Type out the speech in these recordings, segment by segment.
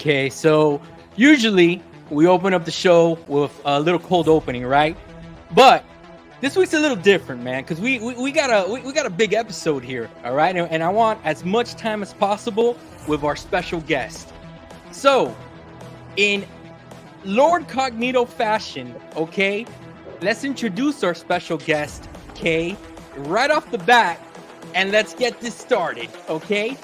Okay, so usually we open up the show with a little cold opening, right? But this week's a little different, man, because we got a big episode here, all right? And I want as much time as possible with our special guest. So, in Lord Cognito fashion, okay, let's introduce our special guest, Kay, right off the bat, and let's get this started, okay?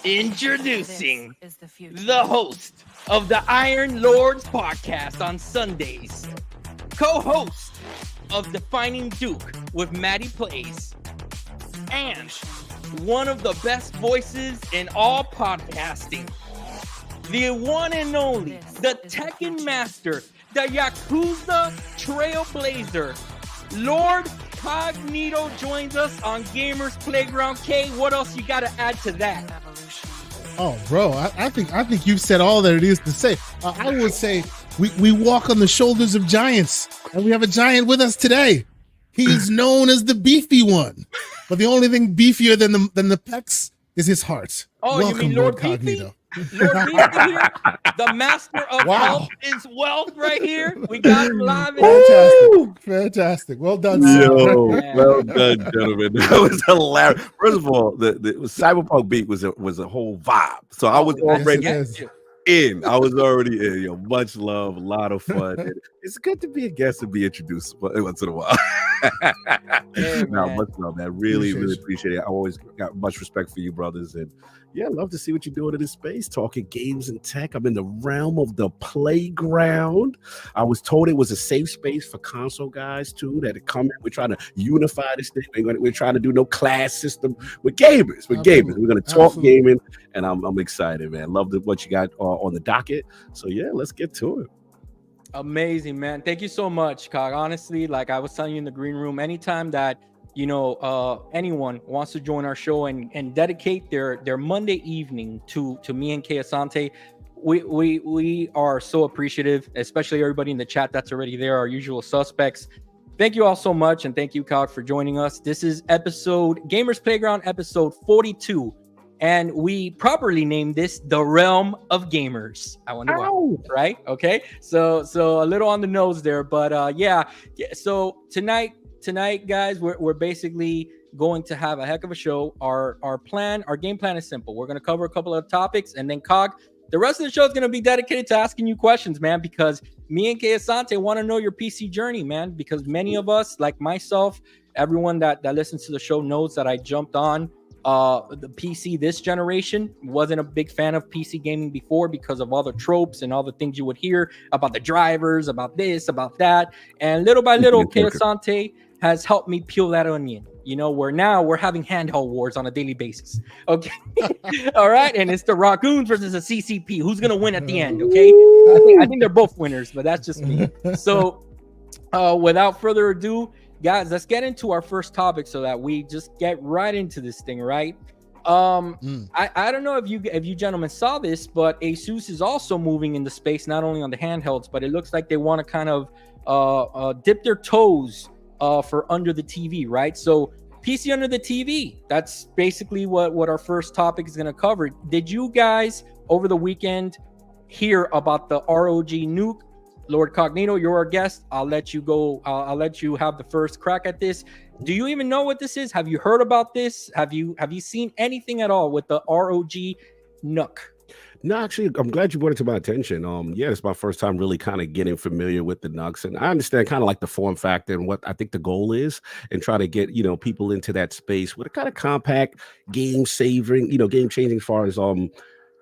Introducing the host of the Iron Lords podcast on Sundays, co-host of Defining Duke with Maddie Plays, and one of the best voices in all podcasting, the one and only, the Tekken Master, the Yakuza Trailblazer, Lord Cognito joins us on Gamers Playground. K, what else you got to add to that? Oh, bro, I think you've said all that it is to say. I would say we walk on the shoulders of giants, and we have a giant with us today. He is known as the beefy one, but the only thing beefier than the pecs is his heart. Oh, welcome, you mean Lord Cognito? Lord Beefy here, the master of health is wealth right here. We got him live. Fantastic. Well done, Yo, well done, gentlemen. That was hilarious. First of all, the Cyberpunk beat was a whole vibe. So I was already in. I was already in. Yo, much love, a lot of fun. And it's good to be a guest and be introduced once in a while. No, much love, man. Really appreciate it. I always got much respect for you, brothers, and yeah, love to see what you're doing in this space, talking games and tech. I'm in the realm of the playground. I was told it was a safe space for console guys too, that come in. We're trying to unify this thing. We're trying to do no class system with gamers. We're going to talk gaming, and I'm excited, man. Love what you got on the docket. So yeah, let's get to it. Amazing, man. Thank you so much, Cog. Honestly, like I was telling you in the green room, anytime that anyone wants to join our show and dedicate their Monday evening to me and Kay Asante, we are so appreciative, especially everybody in the chat that's already there, our usual suspects. Thank you all so much, and thank you, Cog, for joining us. This is Gamers Playground episode 42. And we properly named this The Realm of Gamers. I wonder why, right? Okay. So a little on the nose there, but yeah. So tonight, guys, we're basically going to have a heck of a show. Our game plan is simple. We're going to cover a couple of topics, and then Cog, the rest of the show is going to be dedicated to asking you questions, man, because me and Kay Asante want to know your PC journey, man, because many of us, like myself, everyone that listens to the show knows that I jumped on the PC this generation. Wasn't a big fan of PC gaming before because of all the tropes and all the things you would hear about the drivers, about this, about that. And little by little, Kay Asante has helped me peel that onion. We're having handheld wars on a daily basis. Okay. All right. And it's the Raccoons versus a CCP. Who's going to win at the end? Okay. I think they're both winners, but that's just me. So without further ado, guys, let's get into our first topic so that we just get right into this thing, right? I don't know if you gentlemen saw this, but Asus is also moving into space, not only on the handhelds, but it looks like they want to kind of dip their toes for under the TV, right? So PC under the TV, that's basically what our first topic is going to cover. Did you guys over the weekend hear about the ROG NUC? Lord Cognito, you're our guest. I'll let you go. I'll let you have the first crack at this. Do you even know what this is? Have you heard about this? Have you seen anything at all with the ROG NUC? No, actually, I'm glad you brought it to my attention. Yeah, it's my first time really kind of getting familiar with the NUCs, and I understand kind of like the form factor and what I think the goal is, and try to get people into that space with a kind of compact, game changing as far as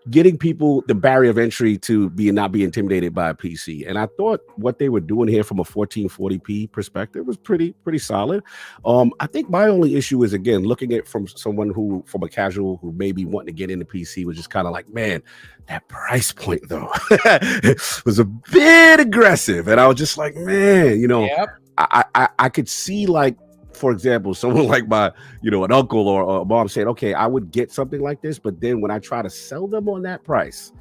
getting people the barrier of entry to not be intimidated by a PC. And I thought what they were doing here from a 1440p perspective was pretty solid. I think my only issue is, again, looking at from a casual who maybe wanting to get into PC, was just kind of like, man, that price point though was a bit aggressive. And I was just like, man, I could see, like, for example, someone like my, an uncle or a mom saying, okay, I would get something like this, but then when I try to sell them on that price,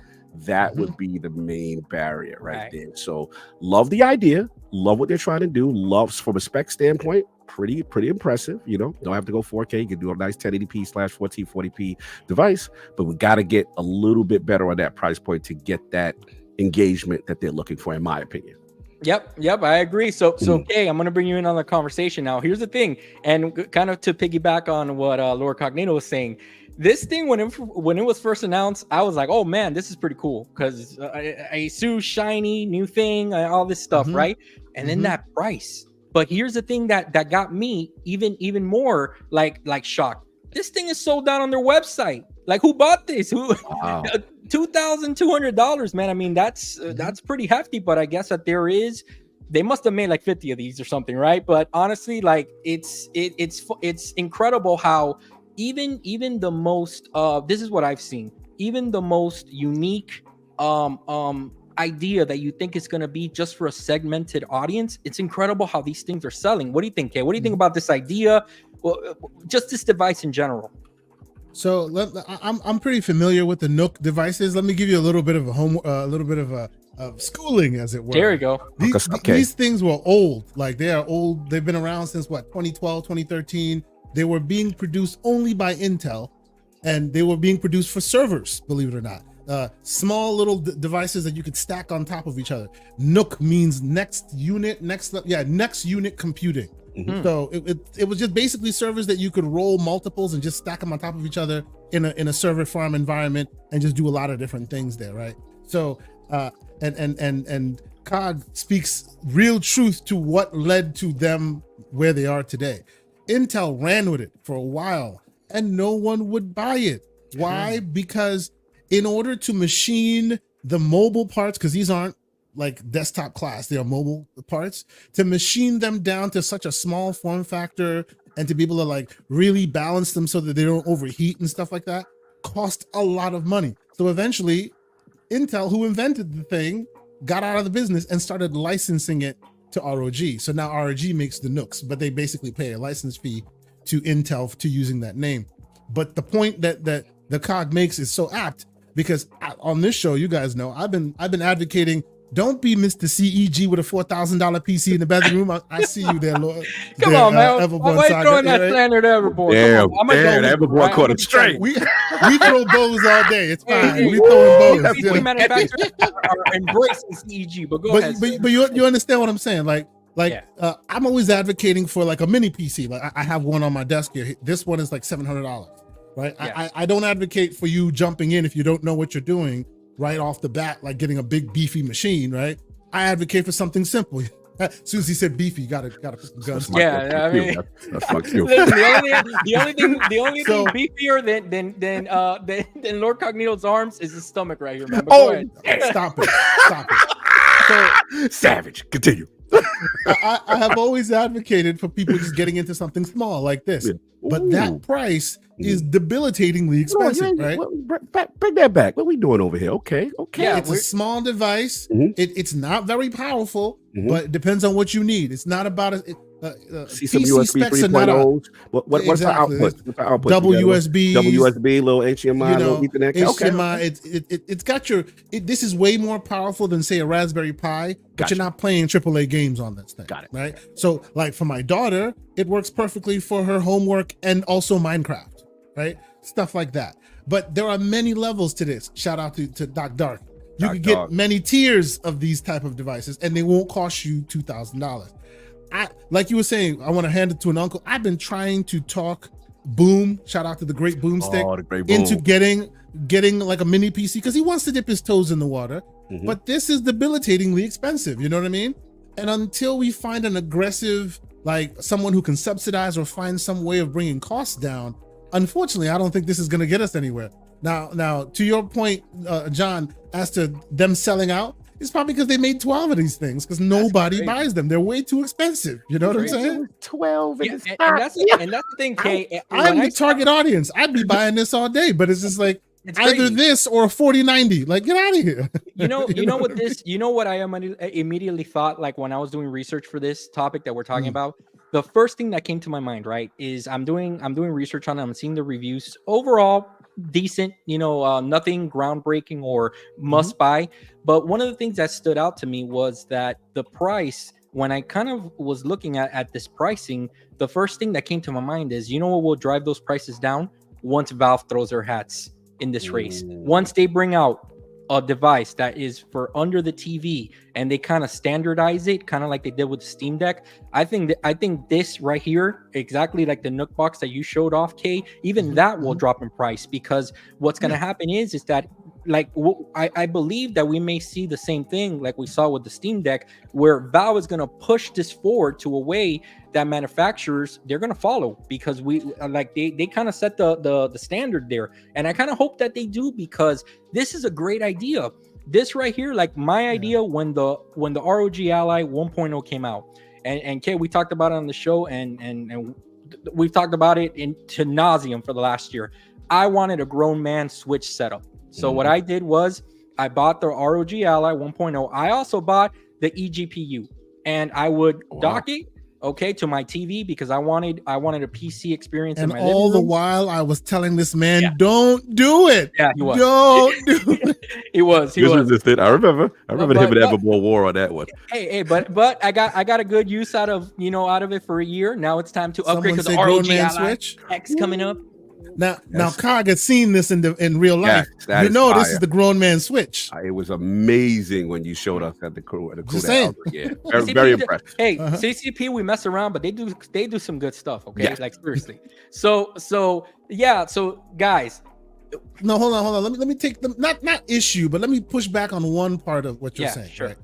that would be the main barrier right there. So love the idea, love what they're trying to do, love from a spec standpoint, pretty impressive. You know, don't have to go 4K. You can do a nice 1080p/1440p device, but we got to get a little bit better on that price point to get that engagement that they're looking for, in my opinion. Yep, I agree. So okay, I'm gonna bring you in on the conversation now. Here's the thing, and kind of to piggyback on what Lord Cognito was saying. This thing, when it was first announced, I was like, oh man, this is pretty cool, because Asus shiny new thing, all this stuff, right? And then that price. But here's the thing that got me even more like shocked. This thing is sold out on their website. Like, who bought this? Who? Wow. $2,200, man. I mean, that's pretty hefty. But I guess that they must have made like 50 of these or something, right? But honestly, like, it's incredible how even the most this is what I've seen. Even the most unique idea that you think is going to be just for a segmented audience, it's incredible how these things are selling. What do you think, Kay? What do you think about this idea? Well, just this device in general. So I'm pretty familiar with the NUC devices. Let me give you a little bit of a schooling, as it were. There you go. These things were old. Like, they are old. They've been around since 2012, 2013. They were being produced only by Intel, and they were being produced for servers, believe it or not. Small little devices that you could stack on top of each other. NUC means next unit computing. So it was just basically servers that you could roll multiples and just stack them on top of each other in a server farm environment and just do a lot of different things there, right? So and COG speaks real truth to what led to them where they are today. Intel ran with it for a while and no one would buy it. Why? Because in order to machine the mobile parts, because these aren't like desktop class, they are mobile parts, to machine them down to such a small form factor and to be able to like really balance them so that they don't overheat and stuff like that cost a lot of money. So eventually Intel, who invented the thing, got out of the business and started licensing it to ROG. So now ROG makes the NUCs, but they basically pay a license fee to Intel to using that name. But the point that the COG makes is so apt, because on this show, you guys know, I've been advocating, don't be Mr. CEG with a $4,000 PC in the bedroom. I see you there, Lord. Come on, man. Why are you throwing that slander to Everborn? Damn, Everborn caught him straight. We throw bows all day. It's fine. We throwing bows. PC manufacturers are embracing CEG, but go ahead. But you understand what I'm saying? I'm always advocating for like a mini PC. Like, I have one on my desk here. This one is like $700, right? Yes. I don't advocate for you jumping in if you don't know what you're doing right off the bat, like getting a big beefy machine, right? I advocate for something simple. Susie said beefy, gotta put some guns. Yeah, I mean, that's fuck you. The only thing beefier than Lord Cognito's arms is his stomach right here, man. But go ahead. Stop it. So, savage. Continue. I have always advocated for people just getting into something small like this, but that price is debilitatingly expensive, right? Bring that back. What are we doing over here? Okay. Yeah, it's a small device. It's not very powerful, but it depends on what you need. It's not about see some PC USB 3.0. What's the output? What's the output? Double USB, little HDMI, little Ethernet. HDMI. It's got this is way more powerful than say a Raspberry Pi, but you're not playing AAA games on this thing. Got it. Right? So like for my daughter, it works perfectly for her homework and also Minecraft, right? Stuff like that. But there are many levels to this. Shout out to Doc Dark. You could get many tiers of these type of devices and they won't cost you $2,000. Like you were saying, I want to hand it to an uncle. I've been trying to talk Boom, shout out to the great Boomstick, into getting like a mini PC because he wants to dip his toes in the water. But this is debilitatingly expensive. You know what I mean? And until we find an aggressive, like someone who can subsidize or find some way of bringing costs down, unfortunately, I don't think this is going to get us anywhere. Now, to your point, John, as to them selling out, it's probably because they made 12 of these things because nobody buys them. They're way too expensive. You know what I'm saying? 12 and that's the thing, Kay. I'm the target audience. I'd be buying this all day, but it's just like either this or a 4090. Like, get out of here. You know what I immediately thought, like when I was doing research for this topic that we're talking about. The first thing that came to my mind, right, is I'm doing research on it. I'm seeing the reviews. Overall, decent, nothing groundbreaking or must buy. But one of the things that stood out to me was that the price when I kind of was looking at this pricing, the first thing that came to my mind is, you know what will drive those prices down? Once Valve throws their hats in this race. Once they bring out a device that is for under the TV and they kind of standardize it, kind of like they did with the Steam Deck. I think this right here, exactly like the NUC box that you showed off, Kay, even that will drop in price, because what's going to happen is that, like, I believe that we may see the same thing like we saw with the Steam Deck, where Valve is going to push this forward to a way that manufacturers, they're going to follow, because they kind of set the standard there. And I kind of hope that they do, because this is a great idea. This right here, like my idea when the ROG Ally 1.0 came out, and Kay, we talked about it on the show, and we've talked about it to nauseum for the last year. I wanted a grown man Switch setup. So what I did was I bought the ROG Ally 1.0. I also bought the eGPU, and I would dock it, okay, to my TV, because I wanted a PC experience. And in my all living the room. while I was telling this man, don't do it. Yeah, he was. Don't do it. He was. I remember him and Evermore War on that one. Hey, but I got a good use out of it for a year. Now it's time to upgrade, because the ROG Ally Switch X coming up. Now, Cog had seen this in real life. Yes, this is the grown man Switch. It was amazing when you showed us at the crew. Yeah, very impressed. Hey, CCP, we mess around, but they do some good stuff. Okay, like seriously. So guys. No, hold on. Let me take the not issue, but let me push back on one part of what you're saying. Sure. Right?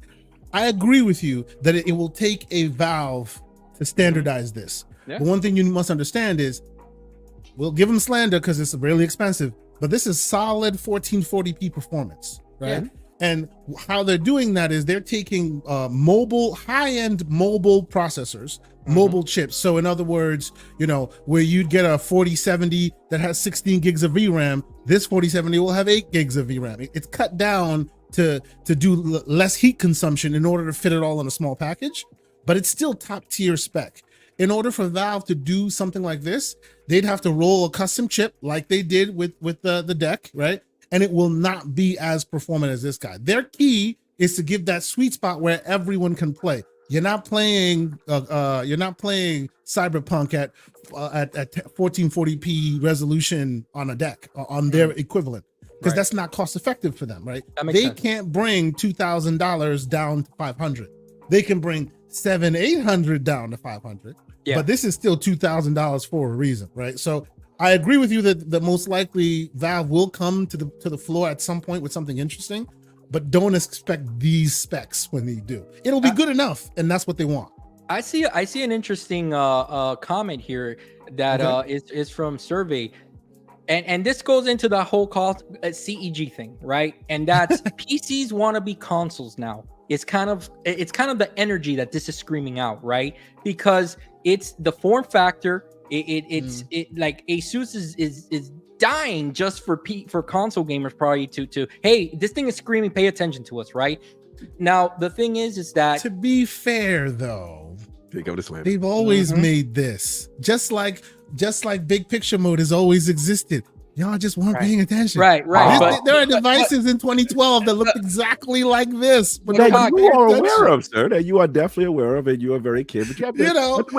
I agree with you that it will take a Valve to standardize this. Yeah. But one thing you must understand is, we'll give them slander because it's really expensive, but this is solid 1440p performance, right? Yeah. And how they're doing that is they're taking high-end mobile processors, mobile chips. So in other words, where you'd get a 4070 that has 16 gigs of VRAM, this 4070 will have 8 gigs of VRAM. It's cut down to do less heat consumption in order to fit it all in a small package, but it's still top tier spec. In order for Valve to do something like this, they'd have to roll a custom chip like they did with the deck, right? And it will not be as performant as this guy. Their key is to give that sweet spot where everyone can play. You're not playing Cyberpunk at 1440p resolution on a deck, on their equivalent, because that's not cost effective for them, right? They sense. Can't bring $2,000 down to 500. They can bring $700-800 down to 500. Yeah. But this is still $2,000 for a reason, right? So I agree with you that most likely Valve will come to the floor at some point with something interesting, but don't expect these specs when they do. It'll be good enough, and that's what they want. I see an interesting comment here that is from Survey, and this goes into the whole CEG thing, right? And that's PCs want to be consoles now. It's kind of the energy that this is screaming out, right? Because it's the form factor. It's like Asus is dying just for console gamers probably to hey, this thing is screaming, pay attention to us, right? Now the thing is that, to be fair though, they've always made this, just like big picture mode has always existed. Y'all just weren't paying attention. Right. There are devices in 2012 that look exactly like this. But that you are aware of, sir. That you are definitely aware of, and you are very keen. But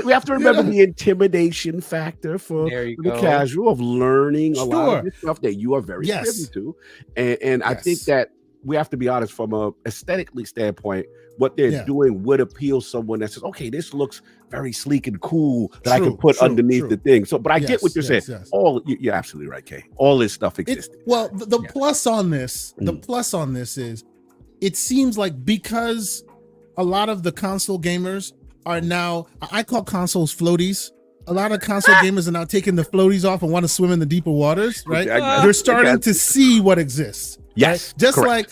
we have to remember the intimidation factor for the casual of learning a lot of this stuff that you are very privy to. And I think that we have to be honest, from a aesthetically standpoint, what they're doing would appeal someone that says, okay, this looks very sleek and cool that I can put underneath the thing. So, but I get what you're saying. Yes. You're absolutely right, Kay. All this stuff exists. The plus on this, is it seems like, because a lot of the console gamers are now, I call consoles floaties. A lot of console gamers are now taking the floaties off and want to swim in the deeper waters, right? They're starting to see what see Yes, right?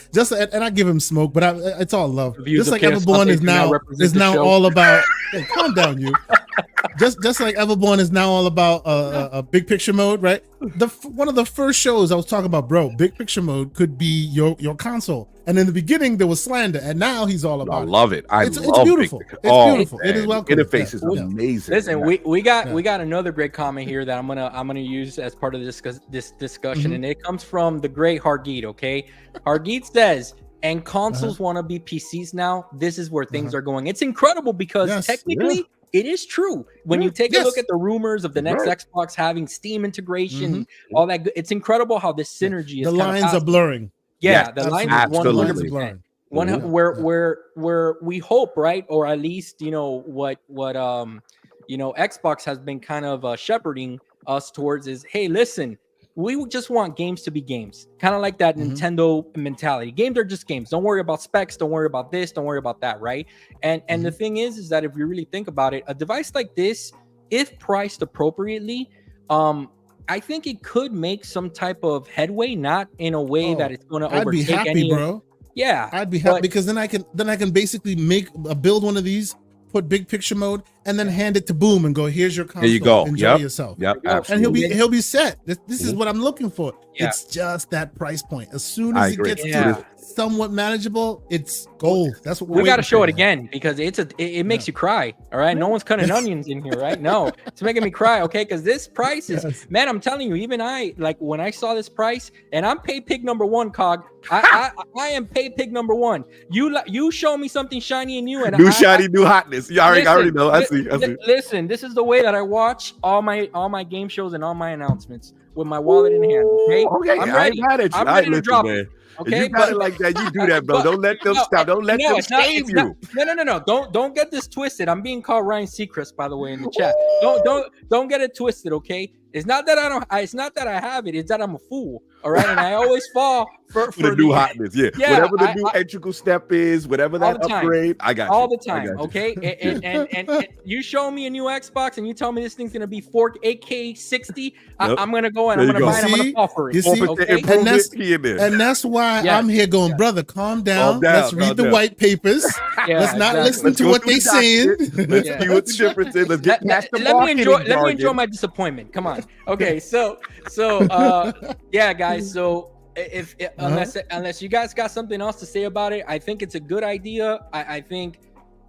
And I give him smoke, but it's all love. Just like Everborn is now all about. Hey, calm down, you. Just like Everborn is now all about a big picture mode, right? One of the first shows I was talking about, bro, big picture mode could be your console. And in the beginning there was slander, and now he's all about. I love it. It's beautiful. It's beautiful. Man. It is welcome. Interface is amazing. Listen, we got another great comment here that I'm gonna use as part of this discussion, and it comes from the great Hargeet. Okay, Hargeet says, and consoles want to be PCs now, this is where things are going. It's incredible because technically it is true. When you take a look at the rumors of the next Xbox having Steam integration, all that, it's incredible how this synergy is. The lines are blurring. Yeah, the lines are absolutely blurring. Where we hope, right, or at least what Xbox has been kind of shepherding us towards is, hey, listen, we just want games to be games, kind of like that Nintendo mentality. Games are just games. Don't worry about specs. Don't worry about this. Don't worry about that, right? And the thing is that if you really think about it, a device like this, if priced appropriately, I think it could make some type of headway, not in a way that it's going to overtake. I'd be happy, bro. Yeah, I'd be happy because then I can basically build one of these, put big picture mode, and then hand it to Boom and go, here's your console. There you go. Enjoy yourself. Yep. And he'll be set. This is what I'm looking for. It's just that price point. As soon as it gets to somewhat manageable, it's gold. That's what we got to show it again because it makes you cry. All right, no one's cutting onions in here, right? No, it's making me cry. Okay, because this price is, man, I'm telling you, even I, like when I saw this price, and I'm pay pig number one, Cog. I am pay pig number one. You show me something shiny and new, and new shiny, new hotness. Yeah, I already know. I see. Listen, this is the way that I watch all my game shows and all my announcements with my wallet in hand. Okay, I'm ready. I'm ready to drop it. Okay, you got it like that. You do that, bro. Don't let them stop. Don't let them save you. No. Don't get this twisted. I'm being called Ryan Seacrest, by the way, in the chat. Don't get it twisted. Okay, it's not that I don't. It's not that I have it. It's that I'm a fool. All right, and I always fall for the new hotness. Yeah, whatever the new integral step is, whatever that upgrade, I got all the time. Okay, and you show me a new Xbox and you tell me this thing's gonna be 8K 60. I'm gonna go and I'm gonna buy it. I'm gonna fall for it. Okay? And that's why I'm here going, brother. Calm down. Let's read the white papers. Let's not listen to what they're saying. Let's see what the difference is. Let's get past the marketing jargon. Let me enjoy my disappointment. Come on. Okay, so yeah, guys. So if unless you guys got something else to say about it, I think it's a good idea. I think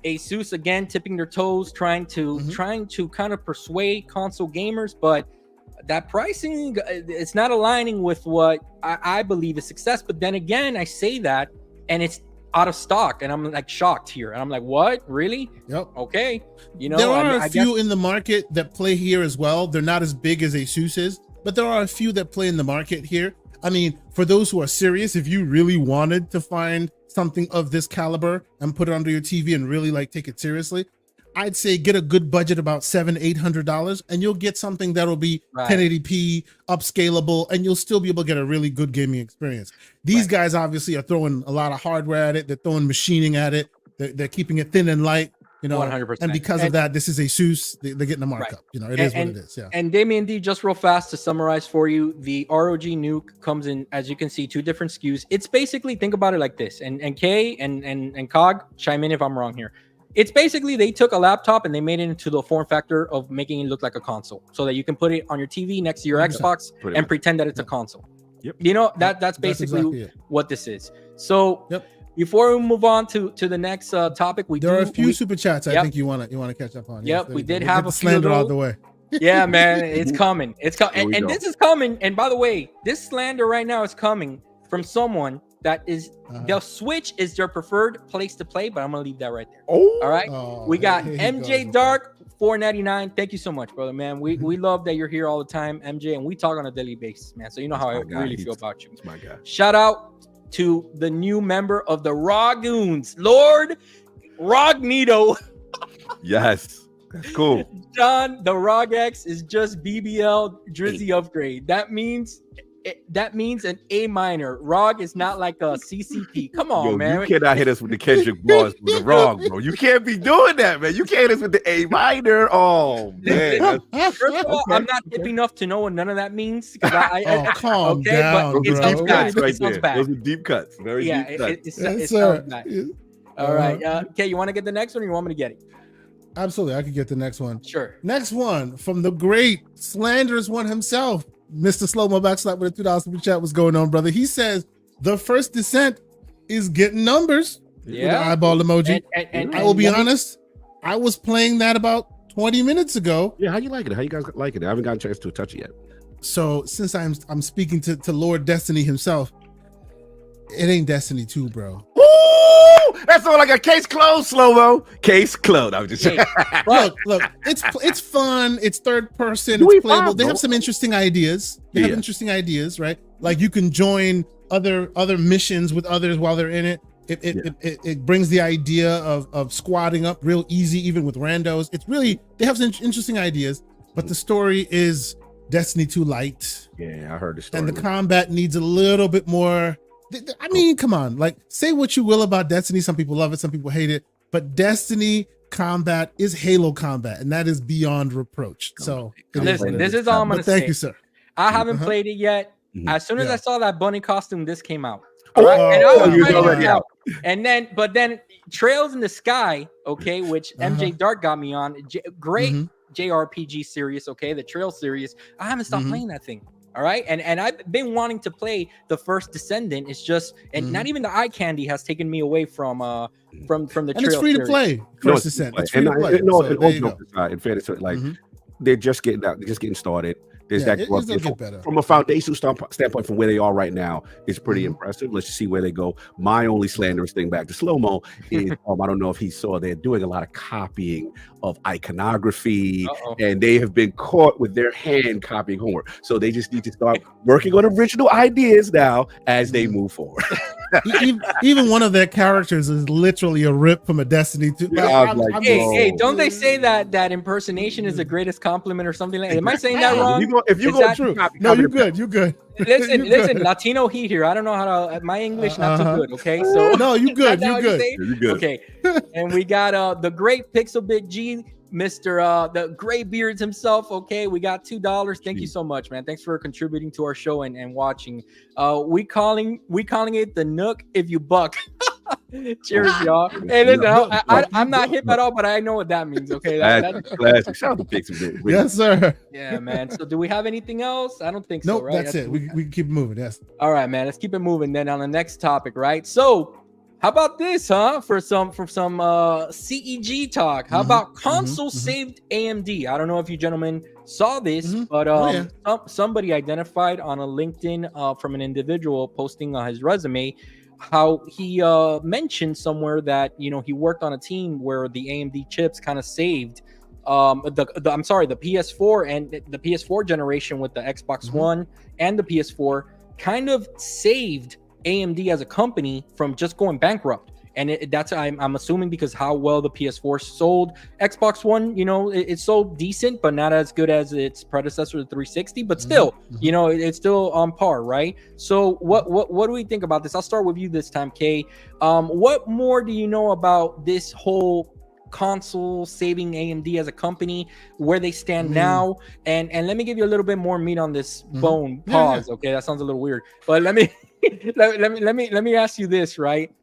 Asus again tipping their toes, trying to kind of persuade console gamers, but that pricing, it's not aligning with what I believe is success. But then again, I say that and it's out of stock, and I'm like shocked here, and I'm like, what, really? Yep. Okay, there are a few in the market that play here as well. They're not as big as Asus is, but there are a few that play in the market here. I mean, for those who are serious, if you really wanted to find something of this caliber and put it under your TV and really like take it seriously, I'd say get a good budget, about $700-800, and you'll get something that'll be 1080p, upscalable, and you'll still be able to get a really good gaming experience. These guys obviously are throwing a lot of hardware at it. They're throwing machining at it. They're keeping it thin and light. 100%. And because of that, this is Asus. They're getting a markup. It is what it is. Yeah. And Damien D, just real fast to summarize for you, the ROG NUC comes in, as you can see, 2 different SKUs. It's basically, think about it like this. And Kay and Cog, chime in if I'm wrong here. It's basically they took a laptop and they made it into the form factor of making it look like a console, so that you can put it on your TV next to your Xbox and pretend that it's a console. Yep. That's basically exactly what this is. So. Before we move on to the next topic, there are a few super chats I think you want to catch up on. Yep, we did have a slander out the way. Yeah, man, it's coming. It's coming, and this is coming. And by the way, this slander right now is coming from someone that is the Switch is their preferred place to play. But I'm gonna leave that right there. All right, we got MJ Dark. $4.99. Thank you so much, brother, man. We love that you're here all the time, MJ, and we talk on a daily basis, man. So you know how I really feel about you. My God. Shout out to the new member of the ROGoons, Lord Rognito. Yes, that's cool. John, the ROG X is just BBL Drizzy upgrade. That means an A minor. ROG is not like a CCP. Come on, man. You cannot hit us with the Kendrick bars with the ROG, bro. You can't be doing that, man. You can't hit us with the A minor. Oh, man. First of all, I'm not hip enough to know what none of that means. Calm down, but it's deep cuts right there. Those are deep cuts. Very deep cuts. It sounds bad. All right. Okay, you want to get the next one, or you want me to get it? Absolutely. I could get the next one. Sure. Next one from the great slanderous one himself. Mr. Slow-Mo Backslap with a $2 super chat. What's going on, brother? He says the First Descent is getting numbers. Yeah. With the eyeball emoji. And I will be honest, I was playing that about 20 minutes ago. Yeah, how you like it? How you guys like it? I haven't gotten a chance to touch it yet. So since I'm speaking to Lord Destiny himself, It ain't Destiny 2, bro. Ooh, that's all like a case closed, slow-mo. Case closed. I was just saying. Look, it's fun. It's third person. We It's playable. fine, They bro. have some interesting ideas. They have interesting ideas, right? Like you can join other missions with others while they're in it. It brings the idea of squatting up real easy, even with randos. It's really, they have some interesting ideas, but the story is Destiny 2 light. Yeah, I heard the story. And the combat needs a little bit more. I mean, come on, like say what you will about Destiny. Some people love it, some people hate it, but Destiny combat is Halo combat, and that is beyond reproach. So listen, this is all I'm gonna say. Thank you, sir. I haven't played it yet. As soon as I saw that bunny costume, this came out. Oh, And I was ready already to out. go. And then Trails in the Sky, okay, which MJ Dark got me on. Great JRPG series, okay, the Trail series. I haven't stopped playing that thing. All right, and I've been wanting to play the first Descendant. It's just, and not even the eye candy has taken me away from the And Trail it's free to series. play. First Descent. It's free to play. No, So there you go. in fairness, like they're just getting out, they're just getting started. There's Yeah, that it's growth. gonna get better. From a foundational standpoint, from where they are right now, it's pretty impressive. Let's see where they go. My only slanderous thing back to slow-mo is I don't know if he saw they're doing a lot of copying of iconography, and they have been caught with their hand copying homework. So they just need to start working on original ideas now as they move forward. Even one of their characters is literally a rip from a Destiny 2. Hey, don't they say that impersonation is the greatest compliment or something like that? Am I saying that wrong? If you Is go that true, No, you're good. You're good. Listen, Latino heat here. I don't know how to. My English not too good. Okay, so no, you good. You're good. You're good. Okay, and we got the great Pixelbit G, Mr. The Gray Beards himself. Okay, we got $2. Thank you so much, man. Thanks for contributing to our show and watching. We calling it the Nook if you buck. Cheers, y'all. Hey, listen, I'm not hip at all, but I know what that means. Okay, that's classic. Shout out to Pixelbit. Yes, sir. Yeah, man. So, do we have anything else? I don't think so. Nope, Right? that's it. We can keep moving. Yes. All right, man. Let's keep it moving. Then on the next topic, right? So, how about this, huh? For some CEG talk. How about console saved AMD? I don't know if you gentlemen saw this, but somebody identified on a LinkedIn from an individual posting on his resume how he mentioned somewhere that he worked on a team where the AMD chips kind of saved the PS4 and the PS4 generation with the Xbox One and the PS4 kind of saved AMD as a company from just going bankrupt. And that's I'm assuming because how well the PS4 sold. Xbox One, it sold decent, but not as good as its predecessor, the 360. But still, it's still on par, right? So what do we think about this? I'll start with you this time, Kay. What more do you know about this whole console saving AMD as a company, where they stand now? And let me give you a little bit more meat on this bone. Pause. Okay, that sounds a little weird, but let me let me ask you this, right?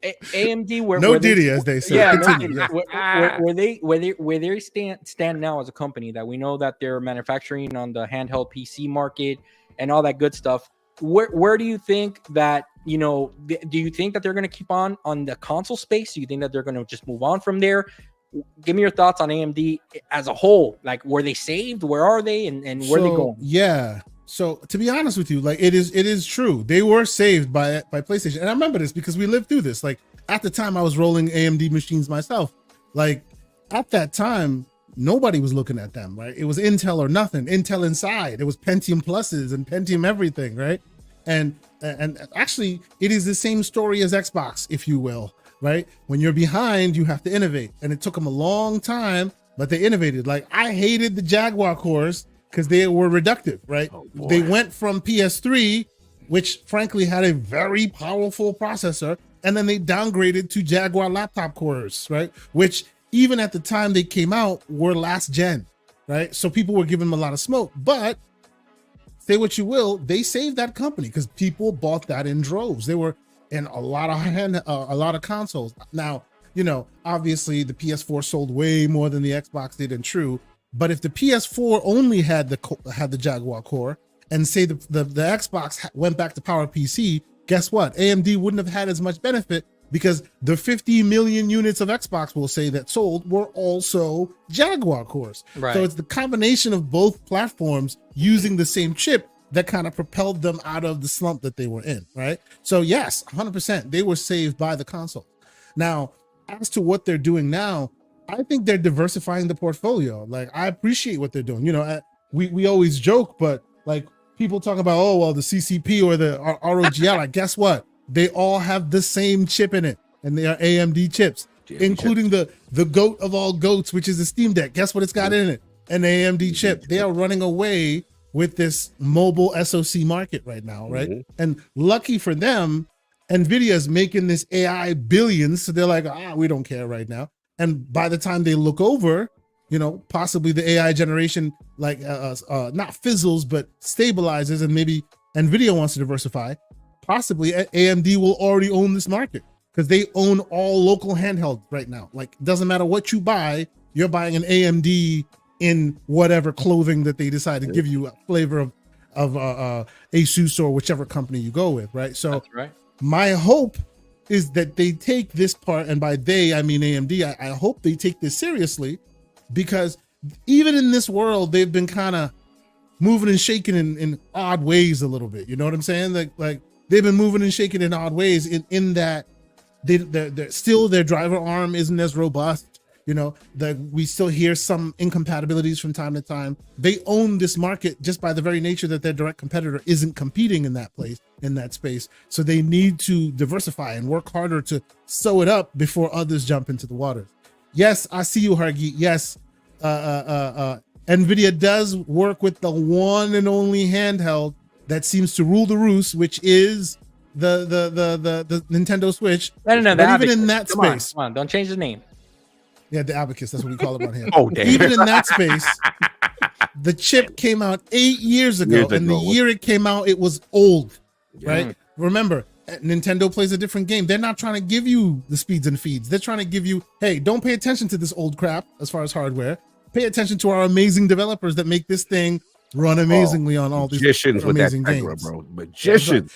AMD, where Diddy, as they say. Where they stand now as a company, that we know that they're manufacturing on the handheld PC market and all that good stuff. Where do you think that do you think that they're going to keep on the console space? Do you think that they're going to just move on from there? Give me your thoughts on AMD as a whole. Like, were they saved? Where are they? And where are they going? Yeah. So to be honest with you, like it is true. They were saved by PlayStation. And I remember this because we lived through this. Like at the time I was rolling AMD machines myself. Like at that time, nobody was looking at them, right? It was Intel or nothing. Intel inside. It was Pentium Pluses and Pentium everything, right? And actually it is the same story as Xbox, if you will, right? When you're behind, you have to innovate. And it took them a long time, but they innovated. Like I hated the Jaguar cores because they were reductive, right? They went from PS3, which frankly had a very powerful processor, and then they downgraded to Jaguar laptop cores, right? Which even at the time they came out were last gen, right? So people were giving them a lot of smoke, but say what you will, they saved that company because people bought that in droves. They were in a lot of consoles. Now, obviously the PS4 sold way more than the Xbox did, and true. But if the PS4 only had the Jaguar core, and say the Xbox went back to PowerPC, guess what? AMD wouldn't have had as much benefit because the 50 million units of Xbox, we'll say, that sold were also Jaguar cores. Right. So it's the combination of both platforms using the same chip that kind of propelled them out of the slump that they were in, right? So yes, 100%, they were saved by the console. Now, as to what they're doing now, I think they're diversifying the portfolio. Like, I appreciate what they're doing. You know, we always joke, but like people talk about, oh, well, the CCP or the ROGL, like, guess what? They all have the same chip in it, and they are AMD chips, including the goat of all goats, which is the Steam Deck. Guess what it's got in it? An AMD chip. They are running away with this mobile SoC market right now, right? And lucky for them, NVIDIA is making this AI billions, so they're like, we don't care right now. And by the time they look over, you know, possibly the AI generation, like not fizzles, but stabilizes, and maybe NVIDIA wants to diversify, possibly AMD will already own this market because they own all local handheld right now. Like, it doesn't matter what you buy, you're buying an AMD in whatever clothing that they decide to give you a flavor of Asus or whichever company you go with, right? So that's right. My hope is that they take this part, and by they, I mean AMD, I hope they take this seriously, because even in this world, they've been kind of moving and shaking in odd ways a little bit. You know what I'm saying? Like they've been moving and shaking in odd ways in that they're still, their driver arm isn't as robust. You know, that we still hear some incompatibilities from time to time. They own this market just by the very nature that their direct competitor isn't competing in that place, in that space. So they need to diversify and work harder to sew it up before others jump into the water. Yes, I see you, Hargi. Yes, NVIDIA does work with the one and only handheld that seems to rule the roost, which is the Nintendo Switch. No, but even in that space, come on, don't change the name. Yeah, the Abacus, that's what we call it on here. Oh, damn. Even in that space, the chip came out 8 years ago, and the year it came out, it was old, right? Remember, Nintendo plays a different game. They're not trying to give you the speeds and feeds. They're trying to give you, hey, don't pay attention to this old crap as far as hardware. Pay attention to our amazing developers that make this thing run amazingly on all these amazing games. Bro. Magicians.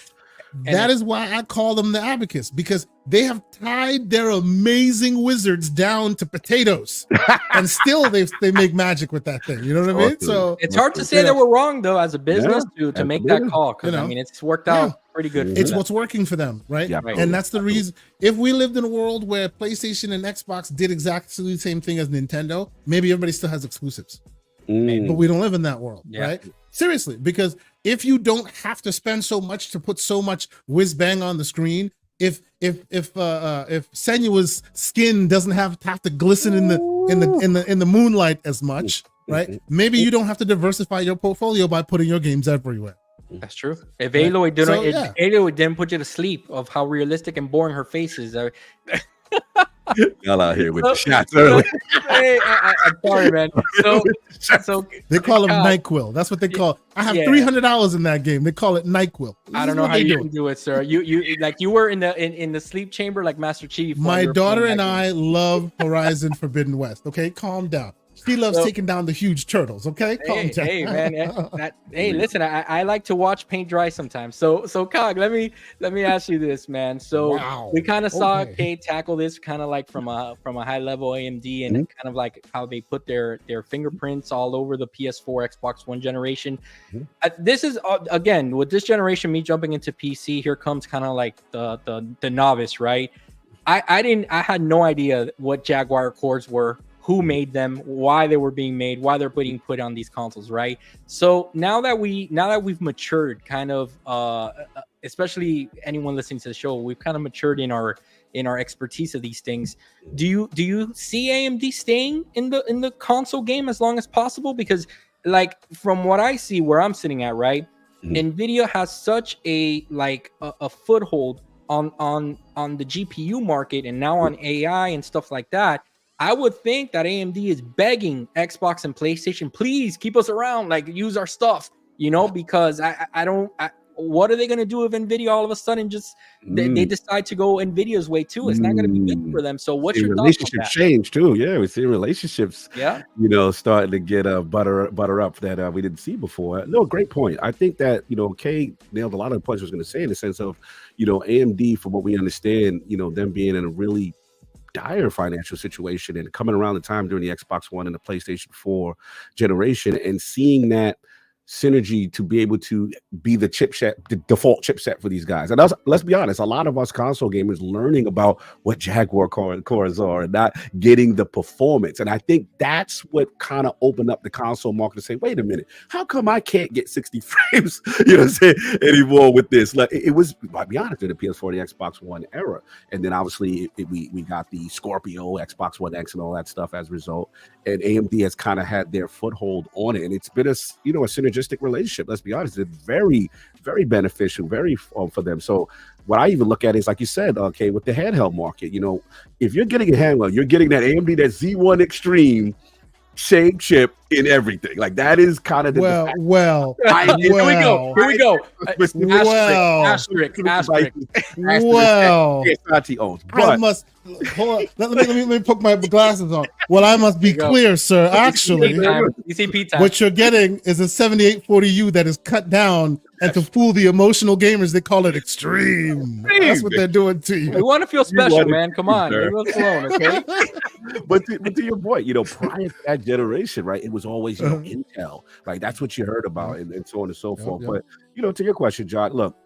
That is why I call them the Abacus, because they have tied their amazing wizards down to potatoes, and still they make magic with that thing. You know what I mean? So it's hard to say that we're wrong, though, as a business to make that call, because I mean, it's worked out pretty good. It's what's working for them, right? Yeah, and that's the reason. If we lived in a world where PlayStation and Xbox did exactly the same thing as Nintendo, maybe everybody still has exclusives. But we don't live in that world, right? Seriously, because if you don't have to spend so much to put so much whiz bang on the screen, if Senua's skin doesn't have to glisten in the moonlight as much, right? Maybe you don't have to diversify your portfolio by putting your games everywhere. That's true. If Aloy didn't put you to sleep of how realistic and boring her face is. Y'all out here with the shots early. Hey, I'm sorry, man. So they call him NyQuil. That's what they call. I have $300 in that game. They call it NyQuil. I don't know how you can do it, sir. You were in the sleep chamber like Master Chief. My daughter and I love Horizon Forbidden West. Okay, calm down. She loves taking down the huge turtles. Okay, calm down. Hey, man. Listen, I like to watch paint dry sometimes. So Cog, let me ask you this, man. So we kind of saw Kate tackle this kind of like from a high level AMD, and kind of like how they put their fingerprints all over the PS4, Xbox One generation. This is again with this generation, me jumping into PC. Here comes kind of like the novice, right? I had no idea what Jaguar cords were, who made them, why they were being made, why they're being put on these consoles, right? So now that we've matured, kind of, especially anyone listening to the show, we've kind of matured in our expertise of these things. Do you see AMD staying in the console game as long as possible? Because like from what I see, where I'm sitting at, right, NVIDIA has such a foothold on the GPU market, and now on AI and stuff like that. I would think that AMD is begging Xbox and PlayStation, please keep us around, like use our stuff, because what are they going to do if NVIDIA all of a sudden just they decide to go NVIDIA's way too? It's not going to be good for them. So what's your relationships change too? Yeah, we see relationships, starting to get butter up that we didn't see before. No, great point. I think that Kay nailed a lot of the points I was going to say in the sense of AMD, from what we understand, them being in a really dire financial situation and coming around the time during the Xbox One and the PlayStation 4 generation, and seeing that synergy to be able to be the the default chipset for these guys. And let's be honest, a lot of us console gamers learning about what Jaguar cores are and not getting the performance. And I think that's what kind of opened up the console market to say, wait a minute, how come I can't get 60 frames, you know what I'm saying, anymore with this? Like it was, I'll be honest, in the PS4, the Xbox One era. And then obviously we got the Scorpio, Xbox One X and all that stuff as a result. And AMD has kind of had their foothold on it. And it's been a synergistic relationship. Let's be honest, it's very, very beneficial, very for them. So what I even look at is, like you said, okay, with the handheld market, if you're getting a handheld, you're getting that AMD, that Z1 Extreme same chip in everything. Like that is kind of the well. Here we go. Asterisk. Well, owns. I must hold on. Let me put my glasses on. Well, I must be clear, sir. Actually, ECP time. What you're getting is a 7840U that is cut down, and to fool the emotional gamers, they call it extreme. That's what they're doing to you. We want to feel special, man. Come on, leave us alone, okay? but to your point, prior to that generation, right? It was always Intel, right? That's what you heard about, and so on and so forth. But to your question, John, look,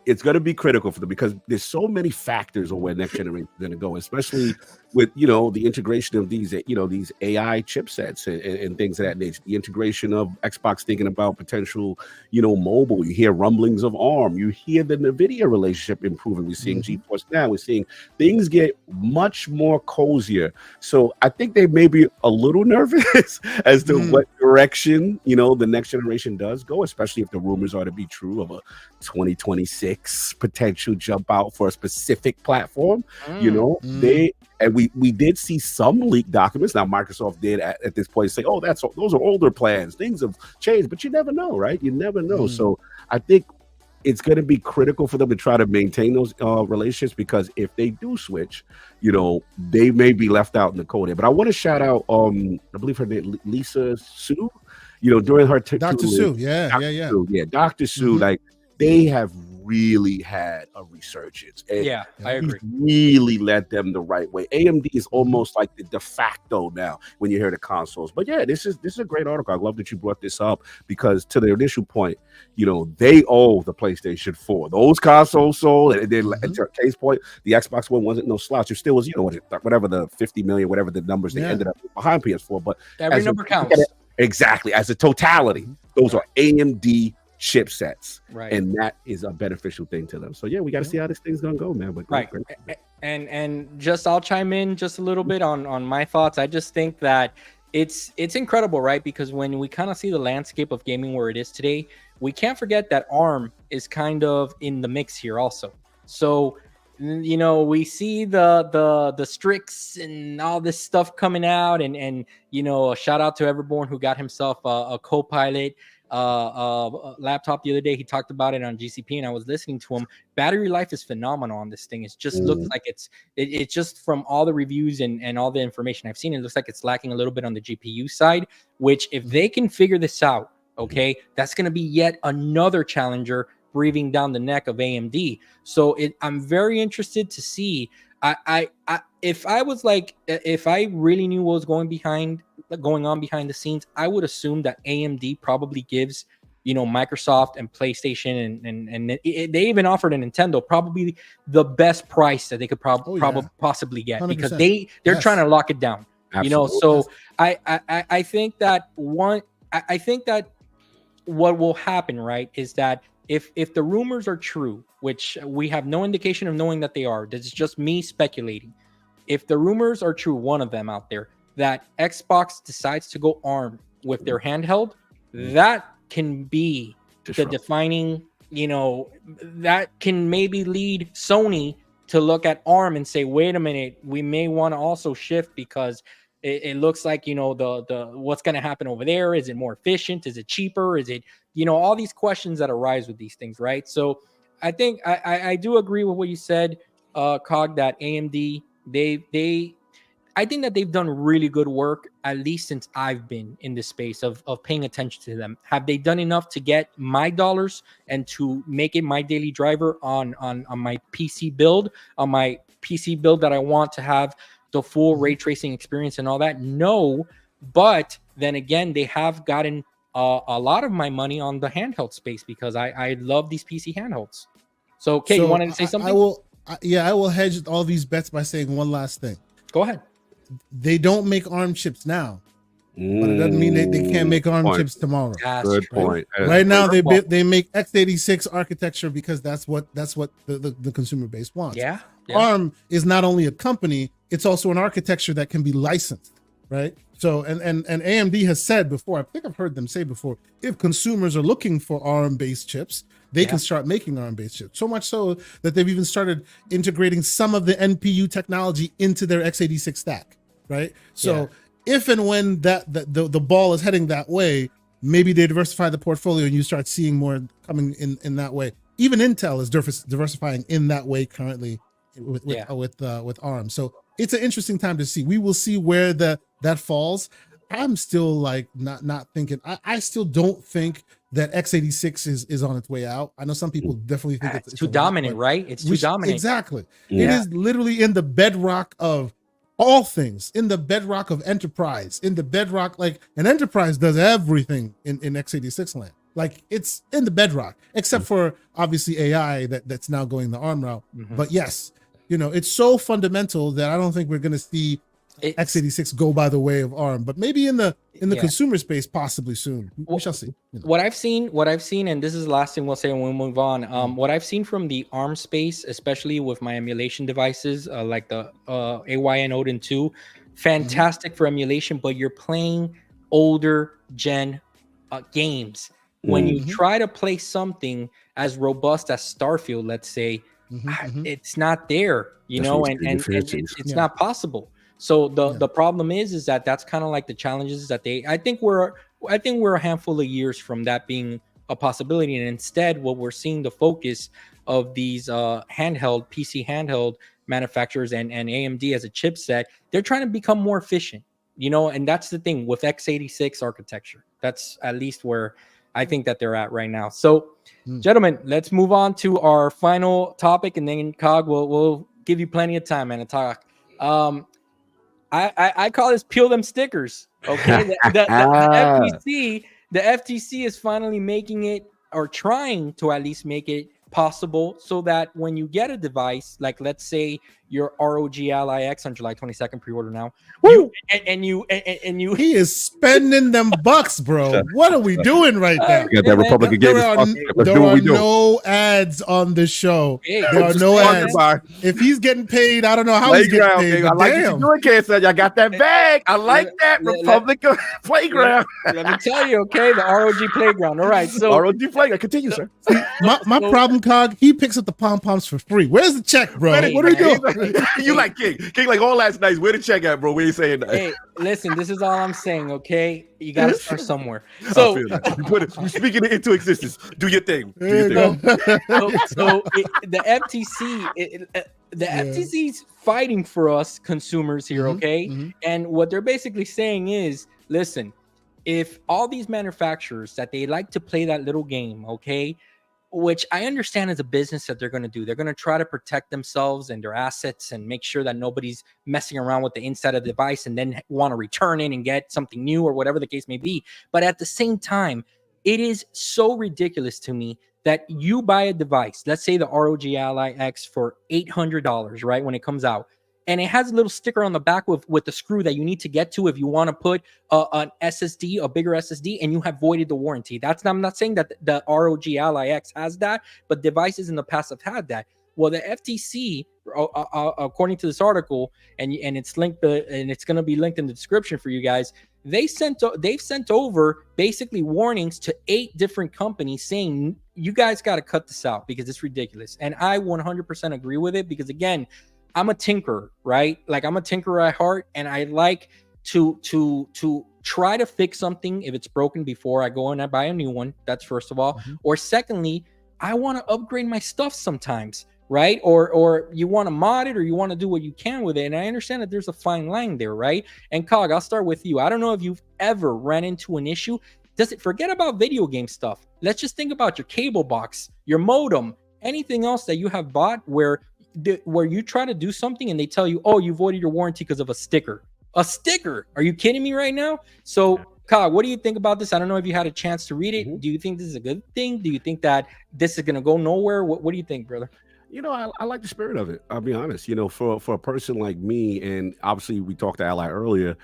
it's going to be critical for them because there's so many factors on where next generation is going to go, especially with the integration of these these AI chipsets and things of that nature. The integration of Xbox thinking about potential mobile. You hear rumblings of ARM. You hear the NVIDIA relationship improving. We're seeing GeForce now. We're seeing things get much more cozier. So I think they may be a little nervous as to what direction the next generation does go, especially if the rumors are to be true of a 2026 potential jump out for a specific platform. We did see some leaked documents. Now Microsoft did at this point say, those are older plans. Things have changed, but you never know, right? You never know. So I think it's going to be critical for them to try to maintain those relationships, because if they do switch, they may be left out in the cold. But I want to shout out, I believe her name, Lisa Su, during her Dr. Sue, Dr. Sue, like they have really had a resurgence. And I agree. Really led them the right way. AMD is almost like the de facto now when you hear the consoles. But this is a great article. I love that you brought this up, because to the initial point, they owe the PlayStation 4. Those consoles sold, and then to case point, the Xbox One wasn't no slouch. It still was, whatever the 50 million, whatever the numbers they ended up behind PS4. But every number counts. Exactly. As a totality, those are AMD chipsets, right? And that is a beneficial thing to them. So we got to see how this thing's gonna go, man. But right. And just I'll chime in just a little bit on my thoughts. I just think that it's incredible, right? Because when we kind of see the landscape of gaming where it is today, we can't forget that ARM is kind of in the mix here also. So we see the Strix and all this stuff coming out, and a shout out to Everborn, who got himself a Copilot laptop the other day. He talked about it on GCP, and I was listening to him. Battery life is phenomenal on this thing. It just looks like it's just from all the reviews and all the information I've seen, it looks like it's lacking a little bit on the GPU side, which if they can figure this out, okay, that's going to be yet another challenger breathing down the neck of AMD. So I'm very interested to see. If I really knew what was going on behind the scenes, I would assume that AMD probably gives Microsoft and PlayStation and they even offered a Nintendo probably the best price that they could possibly get, 100%. Because they're trying to lock it down. Absolutely. So I think that what will happen, right, is that if the rumors are true, which we have no indication of knowing that they are, this is just me speculating. If the rumors are true, one of them out there, that Xbox decides to go ARM with their handheld, that can be the defining, that can maybe lead Sony to look at ARM and say, wait a minute, we may want to also shift, because it looks like, the what's going to happen over there. Is it more efficient? Is it cheaper? Is it, all these questions that arise with these things, right? So I think I do agree with what you said, Cog, that AMD, I think that they've done really good work, at least since I've been in this space of paying attention to them. Have they done enough to get my dollars and to make it my daily driver on my PC build, that I want to have the full ray tracing experience and all that? No, but then again, they have gotten a lot of my money on the handheld space because I love these PC handhelds. So, okay, you So wanted to say something? I will hedge all these bets by saying one last thing. Go ahead. They don't make ARM chips now, but it doesn't mean they can't make ARM chips tomorrow. That's Good true. point. Right now, they make x86 architecture because that's what the consumer base wants. Yeah. ARM is not only a company, it's also an architecture that can be licensed, right? So and AMD has said before, I think I've heard them say before, if consumers are looking for ARM-based chips, they can start making ARM-based chips. So much so that they've even started integrating some of the NPU technology into their x86 stack, right? So if and when the ball is heading that way, maybe they diversify the portfolio and you start seeing more coming in that way. Even Intel is diversifying in that way currently with ARM. So it's an interesting time to see. We will see where that falls. I'm still like not thinking. I still don't think that x86 is on its way out. I know some people definitely think it's too dominant, right? It's too dominant. Exactly. Yeah. It is literally in the bedrock of all things, in the bedrock of enterprise, in the bedrock, like an enterprise does everything in x86 land. Like it's in the bedrock, except for obviously AI that's now going the ARM route. But yes, it's so fundamental that I don't think we're going to see x86 go by the way of ARM, but maybe in the consumer space, possibly soon. We shall see. What I've seen, and this is the last thing we'll say and we'll move on. What I've seen from the ARM space, especially with my emulation devices, like the AYN Odin 2, fantastic for emulation, but you're playing older gen games. When you try to play something as robust as Starfield, let's say, it's not there, and it's not possible. So the problem is that that's kind of like the challenges that I think we're a handful of years from that being a possibility. And instead, what we're seeing the focus of these PC handheld manufacturers and AMD as a chipset, they're trying to become more efficient, and that's the thing with x86 architecture. That's at least where I think that they're at right now. So, gentlemen, let's move on to our final topic, and then Cog will give you plenty of time, man, to talk. I call this peel them stickers. Okay, the FTC is finally making it, or trying to at least make it possible, so that when you get a device, like let's say your ROG Ally X on July 22nd, pre-order now. You he is spending them bucks, bro. What are we doing right now? You got that Republican game. There are no ads on the show. There are no ads. If he's getting paid, I don't know how he's getting paid. I like what you're doing, Cancer. Y'all got that bag. I like that Republican playground. Let me tell you, okay, the ROG playground. All right, so ROG playground. Continue, sir. My problem, Cog. He picks up the pom poms for free. Where's the check, bro? What are you doing? You like King like all last night. Where the check at, bro? We ain't saying that. Hey, listen, this is all I'm saying, okay? You gotta start somewhere. So you speaking it into existence. Do your thing. The FTC, FTC's fighting for us consumers here, okay? And what they're basically saying is, listen, if all these manufacturers that they like to play that little game, okay, which I understand is a business that they're going to do. They're going to try to protect themselves and their assets and make sure that nobody's messing around with the inside of the device and then want to return it and get something new or whatever the case may be. But at the same time, it is so ridiculous to me that you buy a device, let's say the ROG Ally X for $800, right, when it comes out. And it has a little sticker on the back with the screw that you need to get to if you want to put an SSD, a bigger SSD, and you have voided the warranty. I'm not saying that the ROG Ally X has that, but devices in the past have had that. Well, the FTC, according to this article, and it's linked, and it's going to be linked in the description for you guys. They've sent over basically warnings to 8 different companies saying, you guys got to cut this out because it's ridiculous. And I 100% agree with it because, again, I'm a tinkerer, right? Like I'm a tinkerer at heart, and I like to try to fix something if it's broken before I go and I buy a new one. That's first of all. Or secondly, I want to upgrade my stuff sometimes, right? Or you want to mod it, or you want to do what you can with it. And I understand that there's a fine line there, right? And Cog, I'll start with you. I don't know if you've ever ran into an issue. Forget about video game stuff. Let's just think about your cable box, your modem, anything else that you have bought where you try to do something and they tell you, oh, you voided your warranty because of a sticker. A sticker? Are you kidding me right now? So, Kyle, what do you think about this? I don't know if you had a chance to read it. Mhm. Do you think this is a good thing? Do you think that this is gonna go nowhere? What do you think, brother? I like the spirit of it. I'll be honest. For a person like me, and obviously we talked to Ally earlier.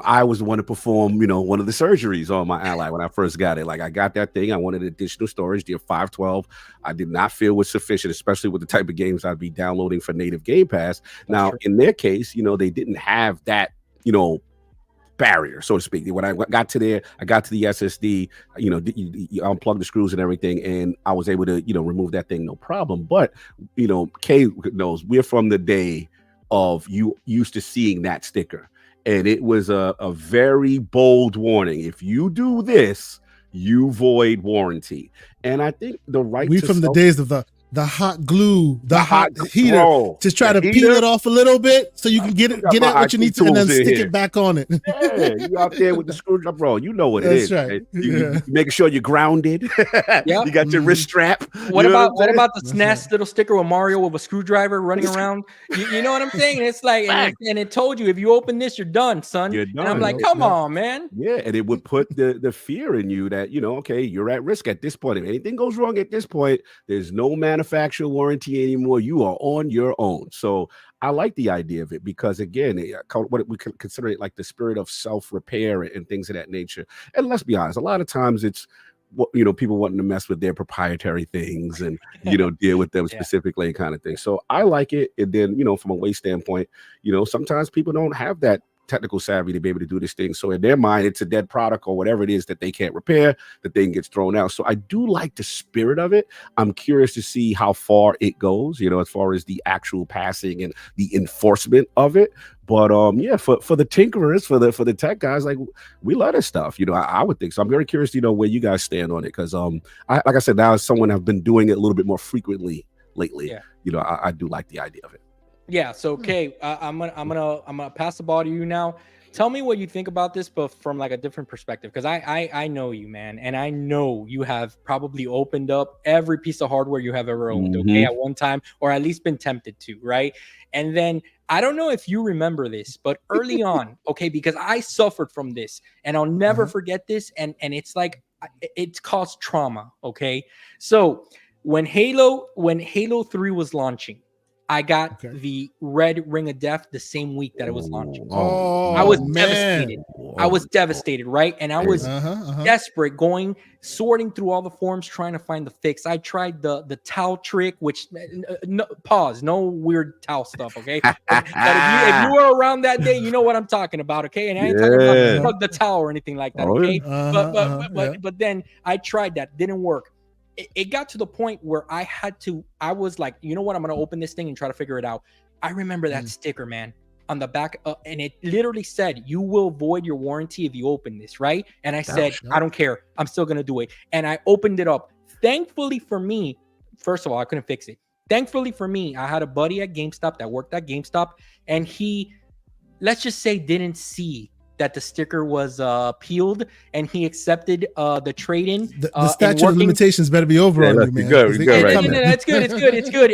I was the one to perform, one of the surgeries on my Ally when I first got it. Like I got that thing. I wanted additional storage. The 512, I did not feel was sufficient, especially with the type of games I'd be downloading for native Game Pass. Now, in their case, they didn't have that, barrier, so to speak. When I got to the SSD, you unplug the screws and everything, and I was able to, remove that thing, no problem. But, Kay knows we're from the day of you used to seeing that sticker, and it was a very bold warning. If you do this, you void warranty. And I think the right we from the days of the hot glue, the hot heater, just try to peel it off a little bit so you can get at what you need to, and then stick it back on it. Yeah, you out there with the screwdriver, bro. You know what it is. That's right. You making sure you're grounded. Yep. You got your wrist strap. What about the SNES little sticker with Mario with a screwdriver running around? You know what I'm saying? It's like, and it told you if you open this, you're done, son. You're done. And I'm like, come on, man. Yeah, and it would put the fear in you that okay, you're at risk at this point. If anything goes wrong at this point, there's no manufacturer warranty anymore. You are on your own. So I like the idea of it because, again, what we consider it like the spirit of self-repair and things of that nature. And let's be honest, a lot of times it's people wanting to mess with their proprietary things and deal with them specifically and kind of thing. So I like it. And then from a waste standpoint, sometimes people don't have that technical savvy to be able to do this thing. So in their mind, it's a dead product or whatever it is that they can't repair. The thing gets thrown out. So I do like the spirit of it. I'm curious to see how far it goes, as far as the actual passing and the enforcement of it. But for the tinkerers, for the tech guys, like we love this stuff. I would think so. I'm very curious to where you guys stand on it because like I said, now as someone I've been doing it a little bit more frequently lately. I do like the idea of it. Yeah. So, okay, I'm gonna pass the ball to you now. Tell me what you think about this, but from like a different perspective, because I know you, man, and I know you have probably opened up every piece of hardware you have ever owned, okay, at one time, or at least been tempted to, right? And then I don't know if you remember this, but early on, okay, because I suffered from this, and I'll never forget this, and it's like it's caused trauma, okay? So when Halo 3 was launching, I got the red ring of death the same week that it was launching. I was devastated. I was devastated, right? And I was desperate, sorting through all the forums, trying to find the fix. I tried the towel trick, which no weird towel stuff, okay? But if you were around that day, you know what I'm talking about, okay? And I ain't talking about hug the towel or anything like that, okay? But then I tried that, didn't work. It got to the point where I was like, you know what? I'm going to open this thing and try to figure it out. I remember that sticker, man, on the back. And it literally said, you will void your warranty if you open this, right? And I said, I don't care. I'm still going to do it. And I opened it up. Thankfully for me, first of all, I couldn't fix it. Thankfully for me, I had a buddy at GameStop that worked at GameStop. And he, let's just say, didn't see that the sticker was peeled, and he accepted the trade-in. The statute of limitations better be over on you, man. Good, right? It's good. It's good.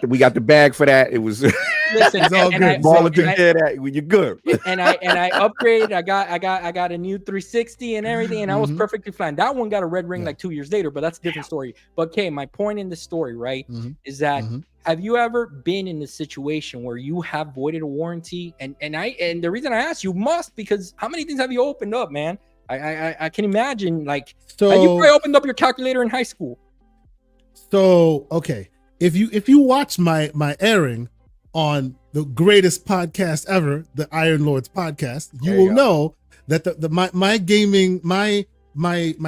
We got the bag for that. It was listen, it's all good. Ball together when you're good. And I upgraded. I got a new 360 and everything, and I was perfectly fine. That one got a red ring like 2 years later, but that's a different story. But okay, my point in the story, right, is that have you ever been in a situation where you have voided a warranty? And the reason I ask, you must, because how many things have you opened up, man? I can imagine, like, you probably opened up your calculator in high school. So okay, if you watch my airing on the greatest podcast ever, the Iron Lords podcast, you will know that my gaming my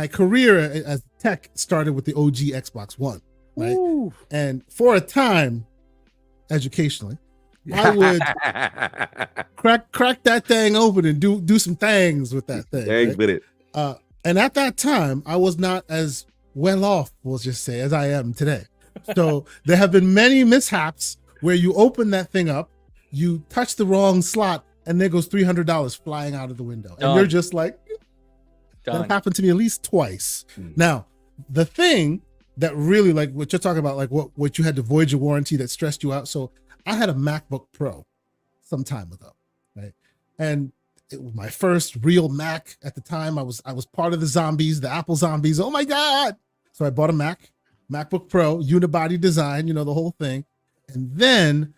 career as tech started with the OG Xbox One. Right. Ooh. And for a time, educationally, I would crack that thing open and do some things with that thing. Things with it. And at that time, I was not as well off, we'll just say, as I am today. So there have been many mishaps where you open that thing up, you touch the wrong slot, and there goes $300 flying out of the window. And you're just like, that happened to me at least twice. Now, the thing that really, like what you're talking about, like what you had to void your warranty that stressed you out. So I had a MacBook Pro some time ago, right? And my first real Mac at the time. I was part of the zombies, the Apple zombies. Oh my God. So I bought a MacBook Pro, unibody design, you know, the whole thing. And then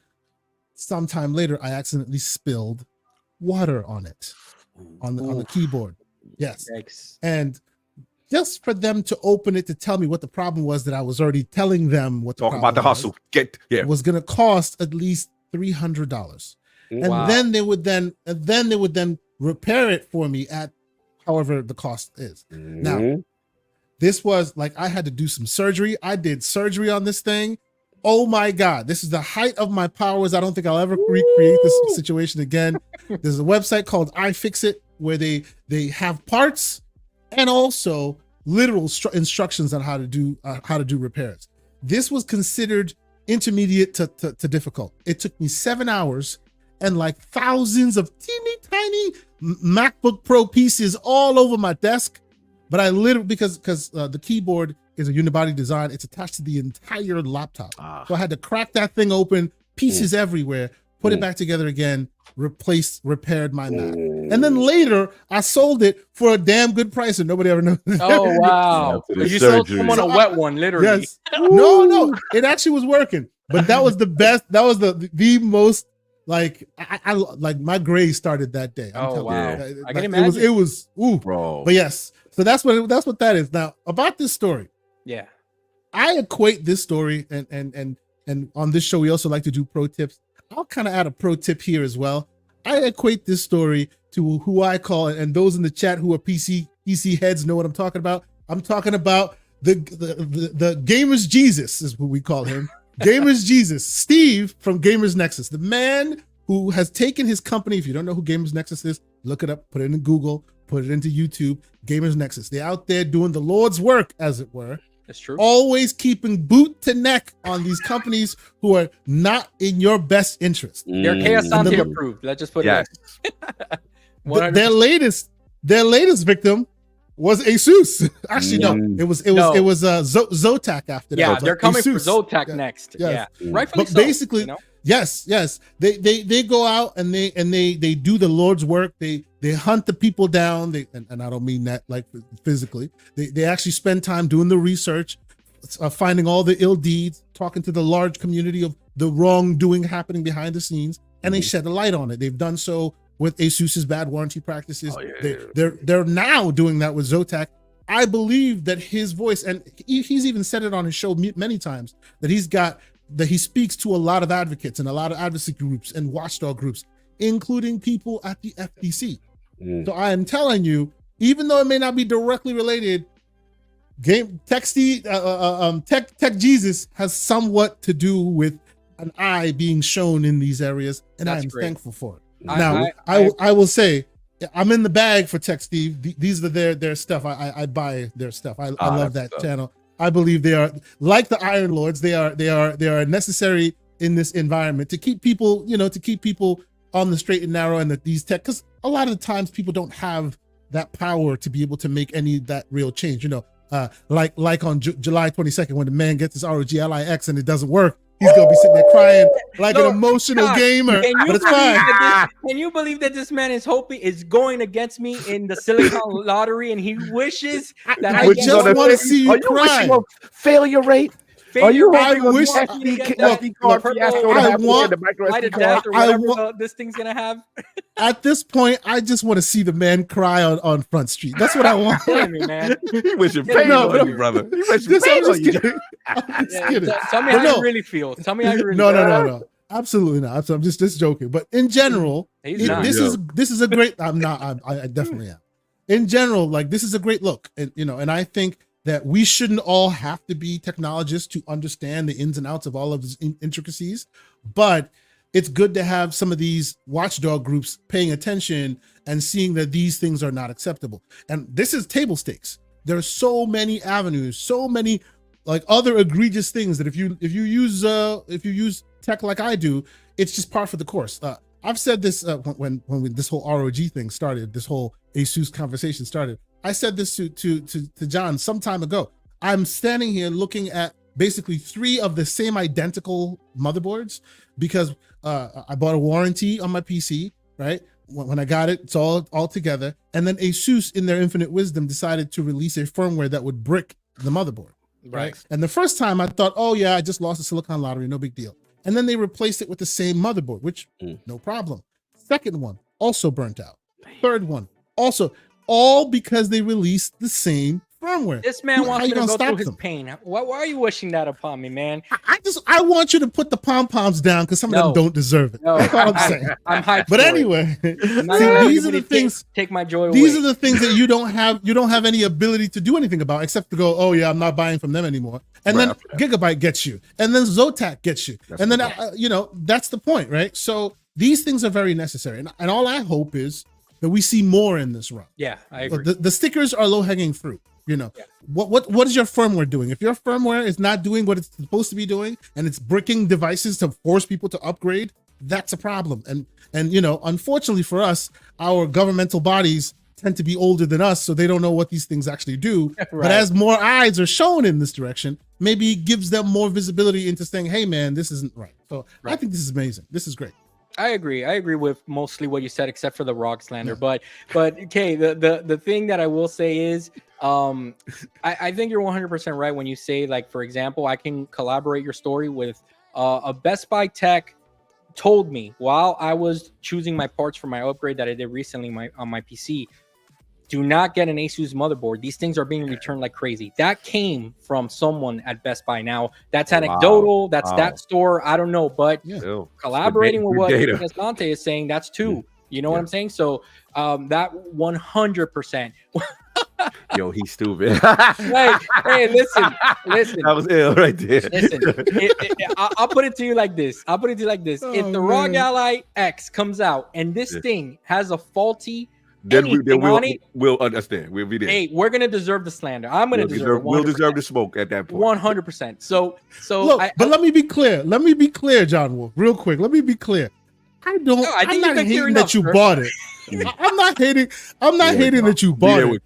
sometime later, I accidentally spilled water on it, on the keyboard. Yes. Yikes. And just for them to open it to tell me what the problem was, that I was already telling them what the Talk about the hustle. It was going to cost at least $300. And then they would then repair it for me at however the cost is. Now, this was like, I had to do some surgery. I did surgery on this thing. Oh my God, this is the height of my powers. I don't think I'll ever recreate this situation again. There's a website called iFixit where they have parts and also literal instructions on how to do repairs. This was considered intermediate to difficult. It took me 7 hours and like thousands of teeny tiny MacBook Pro pieces all over my desk. But I literally, because the keyboard is a unibody design, it's attached to the entire laptop. So I had to crack that thing open, pieces everywhere, put it back together again, repaired my Mac. And then later I sold it for a damn good price and nobody ever knows. Oh, wow. You sold someone a wet one, literally. Yes. No, it actually was working. But that was the best. That was the most, like, I like, my grade started that day. Oh, wow. You, I can imagine. It was ooh. Bro. But yes. So that's what that is. Now, about this story. Yeah. I equate this story, and on this show we also like to do pro tips. I'll kind of add a pro tip here as well. I equate this story to who I call, and those in the chat who are PC heads know what I'm talking about. I'm talking about the Gamers Jesus is what we call him. Gamers Jesus, Steve from Gamers Nexus, the man who has taken his company. If you don't know who Gamers Nexus is, look it up, put it in Google, put it into YouTube. Gamers Nexus. They're out there doing the Lord's work, as it were. That's true. Always keeping boot to neck on these companies who are not in your best interest. They're Chaos Dante approved. Let's just put it. Their latest victim was Asus. Actually, no, it was Zotac after that. Yeah, they're coming Asus. for Zotac next. Yes. Yeah, rightfully but so, basically, you know? yes, they go out and they do the Lord's work. They hunt the people down. And I don't mean that like physically. They actually spend time doing the research, finding all the ill deeds, talking to the large community of the wrongdoing happening behind the scenes, and they shed a light on it. They've done so with Asus's bad warranty practices. They're now doing that with Zotac. I believe that his voice, and he's even said it on his show many times, that he speaks to a lot of advocates and a lot of advocacy groups and watchdog groups, including people at the FTC. So I am telling you, even though it may not be directly related, Tech Jesus has somewhat to do with an eye being shown in these areas, and I am thankful for it. I will say, I'm in the bag for Tech Steve. These are their stuff. I buy their stuff. I love that channel. I believe they are like the Iron Lords. They are necessary in this environment to keep people, on the straight and narrow, and that these tech, because a lot of the times people don't have that power to be able to make any of that real change. Like on July 22nd, when the man gets his ROG LIX and it doesn't work, he's gonna be sitting there crying like an emotional gamer. But it's fine. Can you believe that this man is going against me in the Silicon Lottery, and he wishes that I just want to see you cry. Failure rate. Are you? I wish this thing's gonna have. At this point, I just want to see the man cry on Front Street. That's what I want. Man. He wishing pain on you, brother. He wishing pain on you. I'm just kidding. Tell me how you really feel. Tell me how you really feel. No. Absolutely not. I'm just joking. But in general, this is a great. I'm not. I definitely am. In general, like, this is a great look, and I think that we shouldn't all have to be technologists to understand the ins and outs of all of these intricacies, but it's good to have some of these watchdog groups paying attention and seeing that these things are not acceptable. And this is table stakes. There are so many avenues, so many like other egregious things that if you use tech like I do, it's just par for the course. I've said this when this whole ROG thing started, this whole Asus conversation started. I said this to John some time ago. I'm standing here looking at basically 3 of the same identical motherboards because I bought a warranty on my PC, right? when I got it, it's all together. And then Asus, in their infinite wisdom, decided to release a firmware that would brick the motherboard. Right. And the first time I thought, oh yeah, I just lost a silicon lottery, no big deal. And then they replaced it with the same motherboard, which no problem. Second one also burnt out. Third one also, all because they released the same firmware. This man wants me to go through his pain. Why are you wishing that upon me, man? I want you to put the pom-poms down because some of them don't deserve it. No, that's what I'm saying. I'm hyped. But anyway, these are the things. Take my joy away. These are the things that you don't have any ability to do anything about except to go, oh yeah, I'm not buying from them anymore. And then Gigabyte gets you, and then Zotac gets you, and then that's the point, right? So these things are very necessary, and all I hope is that we see more in this run. Yeah, I agree. The stickers are low-hanging fruit. What is your firmware doing? If your firmware is not doing what it's supposed to be doing and it's bricking devices to force people to upgrade, that's a problem. And unfortunately for us, our governmental bodies tend to be older than us, so they don't know what these things actually do. But as more eyes are shown in this direction, maybe it gives them more visibility into saying, hey man, this isn't right. So I think this is amazing. This is great. I agree with mostly what you said, except for the ROG slander. But okay, the thing that I will say is, I think you're 100% right when you say, like, for example, I can collaborate your story with a Best Buy tech told me while I was choosing my parts for my upgrade that I did recently on my PC. Do not get an Asus motherboard. These things are being returned like crazy. That came from someone at Best Buy. Now, that's anecdotal. That's that store. I don't know. But collaborating with what Escalante is saying, that's two. You know what I'm saying? So that 100%. Yo, he's stupid. hey, listen. That was ill right there. Listen, I'll put it to you like this. If the ROG Ally X comes out and this thing has a faulty then we'll understand. We'll be there. Hey, we're gonna deserve the slander. I'm gonna deserve. We'll deserve the smoke at that point. 100%. So look, but let me be clear, John Wolf, real quick. Let me be clear. I'm not hating that you bought it. I'm not hating that you bought it.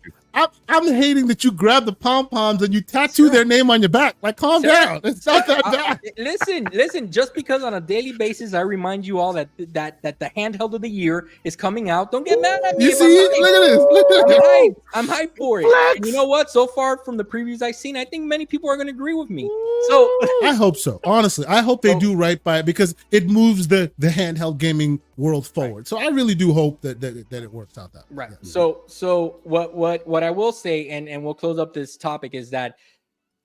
I'm hating that you grab the pom-poms and you tattoo their name on your back. Like, calm down. It's not that bad. Listen. Just because on a daily basis I remind you all that the handheld of the year is coming out. Don't get mad at me. You see? Look at this. I'm hyped for it. And you know what? So far from the previews I've seen, I think many people are going to agree with me. So I hope so. Honestly, I hope they do right by it because it moves the handheld gaming world forward. So I really do hope that it works out that way. Right. Yeah. So what I will say, and we'll close up this topic, is that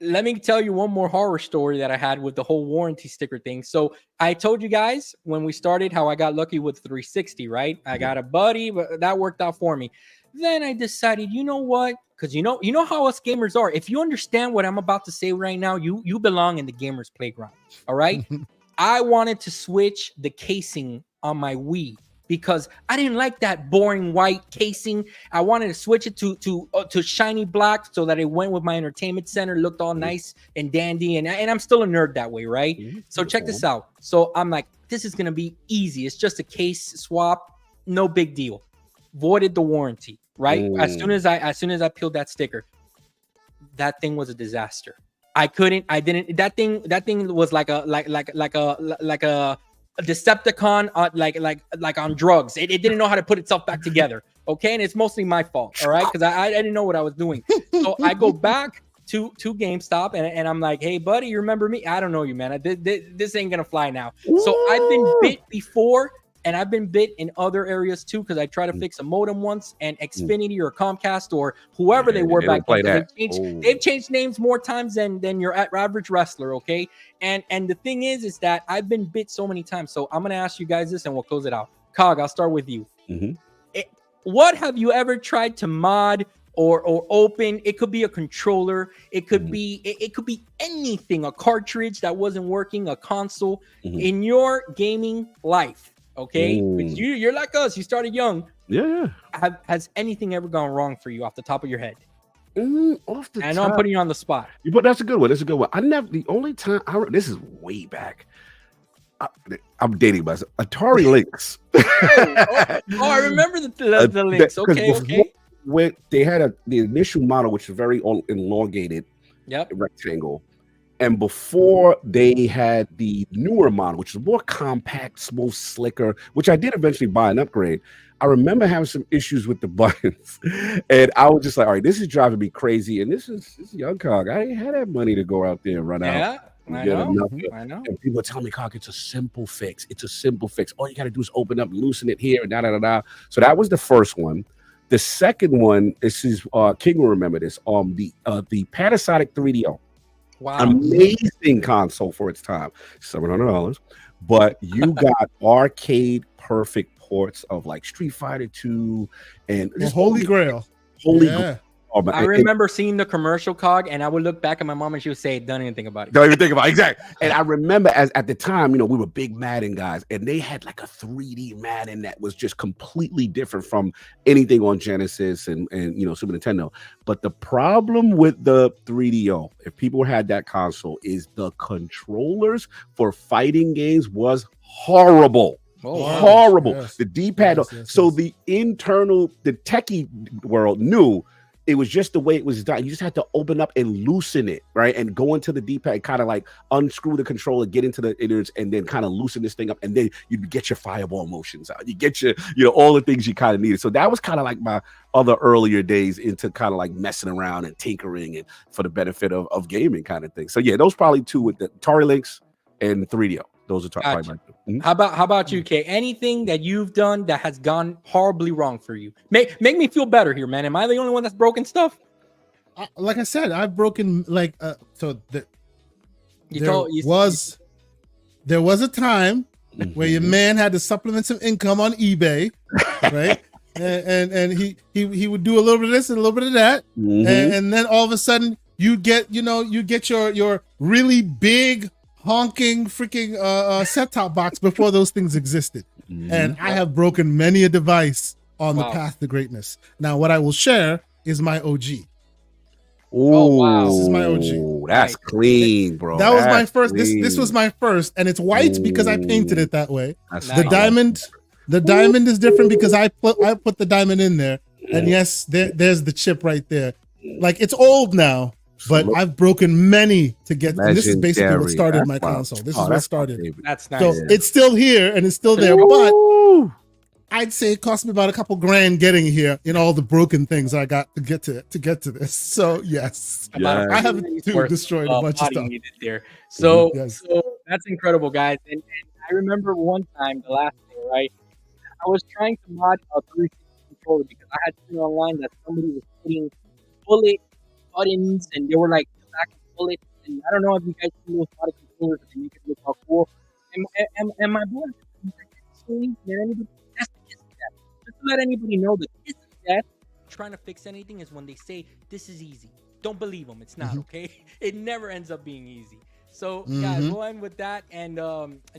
let me tell you one more horror story that I had with the whole warranty sticker thing. So I told you guys when we started how I got lucky with 360, right? I got a buddy, but that worked out for me. Then I decided, you know what? Because you know how us gamers are. If you understand what I'm about to say right now, you belong in the gamers playground. All right. I wanted to switch the casing on my Wii because I didn't like that boring white casing. I wanted to switch it to shiny black so that it went with my entertainment center, looked all nice and dandy. And I'm still a nerd that way, right? So check this out. So I'm like, this is gonna be easy. It's just a case swap, no big deal. Voided the warranty, right? As soon as I peeled that sticker, that thing was a disaster. That thing was like a Decepticon, like on drugs. It didn't know how to put itself back together. Okay, and it's mostly my fault. All right, because I didn't know what I was doing. So I go back to GameStop and I'm like, hey buddy, you remember me? I don't know you, man. This ain't gonna fly now. So I've been bit before. And I've been bit in other areas too, because I tried to fix a modem once, and Xfinity or Comcast or whoever they were back then. They've changed names more times than your average wrestler, okay? And the thing is that I've been bit so many times. So I'm gonna ask you guys this, and we'll close it out. Cog, I'll start with you. What have you ever tried to mod or open? It could be a controller. It could be it could be anything. A cartridge that wasn't working, a console in your gaming life. Okay, you're like us. You started young. Yeah. Has anything ever gone wrong for you off the top of your head? Off the top. I know I'm putting you on the spot. But that's a good one. I never. The only time this is way back. I'm dating myself. Atari Lynx. I remember the Lynx. Okay. When they had the initial model, which is very elongated, rectangle. And before they had the newer model, which is more compact, more slicker, which I did eventually buy an upgrade. I remember having some issues with the buttons, and I was just like, all right, this is driving me crazy. And this is young Cog. I ain't had that money to go out there and run out. I know. And people are telling me, Cog, it's a simple fix. It's a simple fix. All you got to do is open up, loosen it here, and da. So that was the first one. The second one, this is King will remember this. The Panasonic 3DO. Wow. Amazing console for its time. $700. But you got arcade perfect ports of like Street Fighter 2 and Holy Grail. Grail. I remember seeing the commercial, Cog, and I would look back at my mom and she would say, "Don't even think about it." Don't even think about it. Exactly. And I remember at the time, we were big Madden guys, and they had like a 3D Madden that was just completely different from anything on Genesis and Super Nintendo. But the problem with the 3DO, if people had that console, is the controllers for fighting games was horrible. Horrible. Yes. The D-pad. So the techie world knew it was just the way it was done. You just had to open up and loosen it, right? And go into the D-pad, kind of like unscrew the controller, get into the innards, and then kind of loosen this thing up. And then you'd get your fireball motions out. You get your, all the things you kind of needed. So that was kind of like my other earlier days into kind of like messing around and tinkering and for the benefit of gaming kind of thing. So yeah, those probably two with the Atari Lynx and 3DO. Those are probably my two. Mm-hmm. How about you, Kay? Anything that you've done that has gone horribly wrong for you? Make me feel better here, man. Am I the only one that's broken stuff? Like I said, I've broken there was a time where your man had to supplement some income on eBay, right? and he would do a little bit of this and a little bit of that, and then all of a sudden you get your really big honking freaking set-top box before those things existed. And I have broken many a device on the path to greatness. Now what I will share is my OG. Wow, this is my OG. That's clean, bro. That was my first. This was my first, and it's white because I painted it that way. The diamond is different because I put the diamond in there. And yes, there's the chip right there. Like, it's old now, but I've broken many to get. And this is basically what started my console. This is what started. That's nice. So it's still here and it's still there, but I'd say it cost me about a couple grand getting here in all the broken things I got to get to this. So yes, I haven't destroyed a bunch of stuff there. So that's incredible, guys. And I remember one time, the last thing, right? I was trying to mod a 360 controller because I had seen online that somebody was putting bullet buttons and they were like the back of bullets. And I don't know if you guys see those body controllers that make it look all cool. And my boy, just to let anybody know that this is that trying to fix anything is when they say this is easy. Don't believe them. It's not, okay? It never ends up being easy. So guys, we'll end with that, and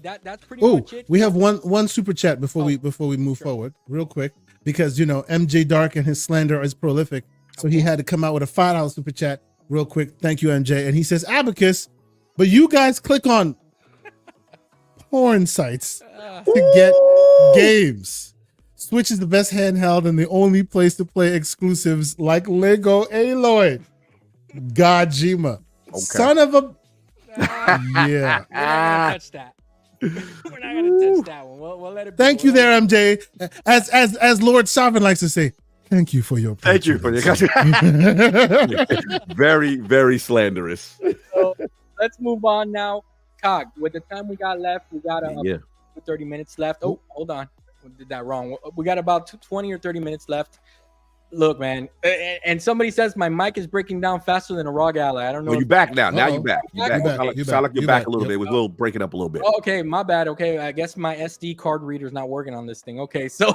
that's pretty much it. We have one super chat before we move forward, real quick, because MJ Dark and his slander is prolific, so he had to come out with a $5 super chat real quick. Thank you, MJ, and he says Abacus, but you guys click on porn sites to get games. Switch is the best handheld and the only place to play exclusives like Lego Aloy. Gojima, son of a. Yeah. We're not gonna touch that. We're not gonna touch that one. We'll let it be. Thank you there, MJ. As Lord Sovereign likes to say, thank you for your thank you for your very, very slanderous. So let's move on now. Cog, with the time we got left, we got 30 minutes left. Oh, hold on. We did that wrong. We got about 20 or 30 minutes left. Look, man, and somebody says my mic is breaking down faster than a ROG Ally. I don't know. Well, you're back now. Now you're back. You sound like you're back a little bit. It was a little breaking up a little bit. Oh, okay, my bad. Okay, I guess my SD card reader is not working on this thing. Okay, so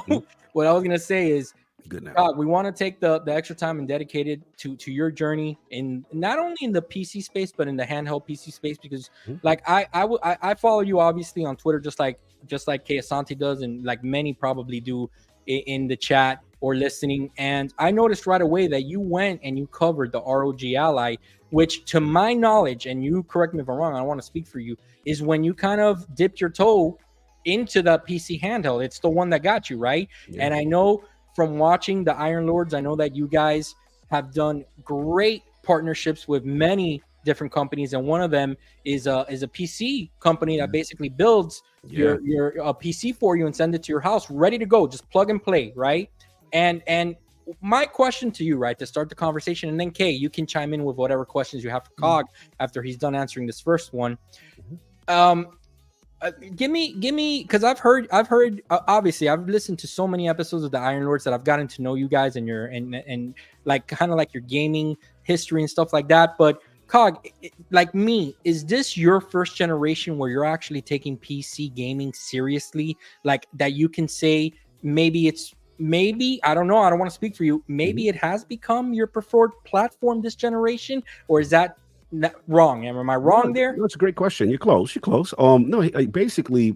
what I was gonna say is, God, we want to take the extra time and dedicate it to your journey in not only in the PC space but in the handheld PC space, because like I follow you obviously on Twitter just like Kay Asante does, and like many probably do in the chat or listening, and I noticed right away that you went and you covered the ROG Ally, which to my knowledge, and you correct me if I'm wrong, I don't want to speak for you, is when you kind of dipped your toe into the PC handheld. It's the one that got you, right? Yeah. And I know from watching the Iron Lords, I know that you guys have done great partnerships with many different companies, and one of them is a PC company that basically builds your PC for you and send it to your house ready to go, just plug and play, right? And my question to you, right, to start the conversation, and then Kay, you can chime in with whatever questions you have for Cog after he's done answering this first one. Give me, because I've heard, obviously, I've listened to so many episodes of the Iron Lords that I've gotten to know you guys and your and like kind of like your gaming history and stuff like that. But Cog, like me, is this your first generation where you're actually taking PC gaming seriously? Like that you can say maybe I don't know, I don't want to speak for you. Maybe it has become your preferred platform this generation, or is that wrong? Am I wrong there? That's a great question. You're close. No, basically,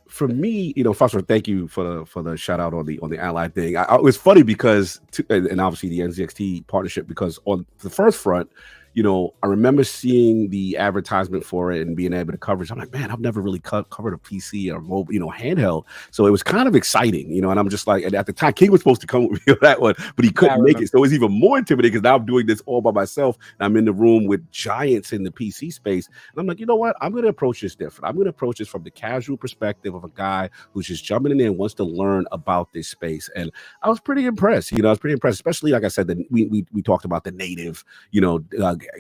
for me, first of all, thank you for the shout out on the Ally thing. It was funny because, and obviously the NZXT partnership, because on the first front, I remember seeing the advertisement for it and being able to cover it. I'm like, man, I've never really covered a PC or mobile, handheld. So it was kind of exciting, and I'm just like, and at the time, King was supposed to come with me on that one, but he couldn't make it. So it was even more intimidating because now I'm doing this all by myself. And I'm in the room with giants in the PC space. And I'm like, you know what? I'm going to approach this different. I'm going to approach this from the casual perspective of a guy who's just jumping in there and wants to learn about this space. And I was pretty impressed. Especially, like I said, that we talked about the native,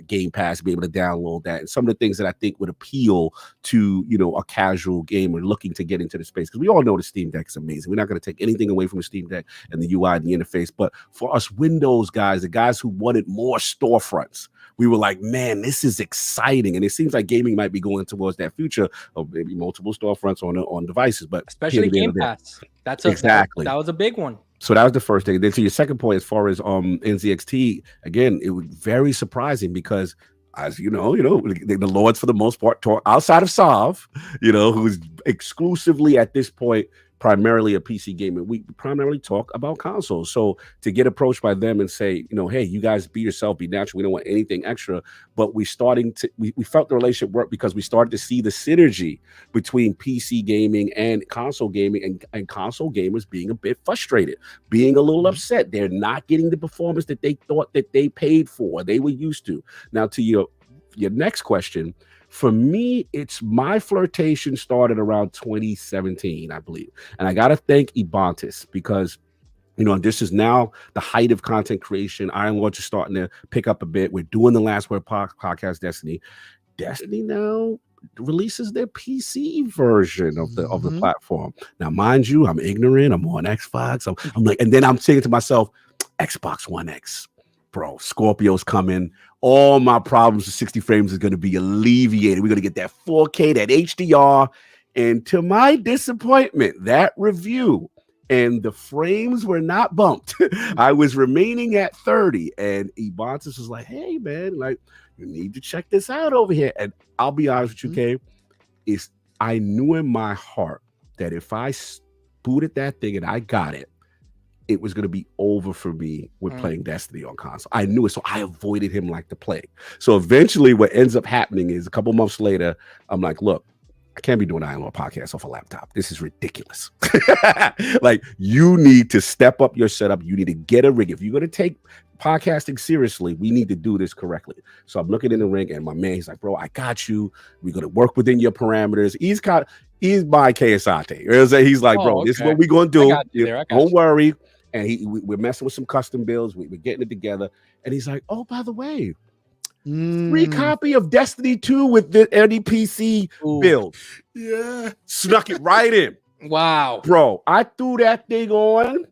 Game Pass, be able to download that, and some of the things that I think would appeal to a casual gamer looking to get into the space, because we all know the Steam Deck is amazing. We're not going to take anything away from the Steam Deck and the UI and the interface, but for us Windows guys, the guys who wanted more storefronts, we were like, man, this is exciting. And it seems like gaming might be going towards that future of maybe multiple storefronts on devices, but especially Game Pass. Exactly. That was a big one. So that was the first thing. Then to your second point, as far as NZXT, again, it was very surprising because, as you know, the Lords for the most part talk outside of Sav, who's exclusively at this point primarily a PC gamer. We primarily talk about consoles. So to get approached by them and say, hey, you guys be yourself, be natural. We don't want anything extra. But we felt the relationship work because we started to see the synergy between PC gaming and console gaming, and console gamers being a bit frustrated, being a little upset. They're not getting the performance that they thought that they paid for, they were used to. Now, to your next question, for me, it's my flirtation started around 2017, I believe. And I got to thank Ibantis because, this is now the height of content creation. Iron Lords is starting to pick up a bit. We're doing the Last Word podcast, Destiny. Destiny now releases their PC version of the platform. Now, mind you, I'm ignorant. I'm on Xbox. I'm like, and then I'm saying to myself, Xbox One X. Bro, Scorpio's coming. All my problems with 60 frames is going to be alleviated. We're going to get that 4K, that HDR. And to my disappointment, that review and the frames were not bumped. I was remaining at 30. And Ibantis was like, hey, man, like, you need to check this out over here. And I'll be honest with you, Kay, I knew in my heart that if I booted that thing and I got it, it was going to be over for me with playing Destiny on console. I knew it, so I avoided him like the plague. So eventually what ends up happening is a couple months later, I'm like, look, I can't be doing an Iron Lord podcast off a laptop. This is ridiculous. Like, you need to step up your setup. You need to get a rig. If you're going to take podcasting seriously, we need to do this correctly. So I'm looking in the ring, and my man, he's like, bro, I got you. We're going to work within your parameters. He's my KSAT. He's like, bro, this is what we're going to do. Don't worry. And we're messing with some custom builds. We're getting it together. And he's like, oh, by the way, free copy of Destiny 2 with the NDPC build. Yeah. Snuck it right in. Wow. Bro, I threw that thing on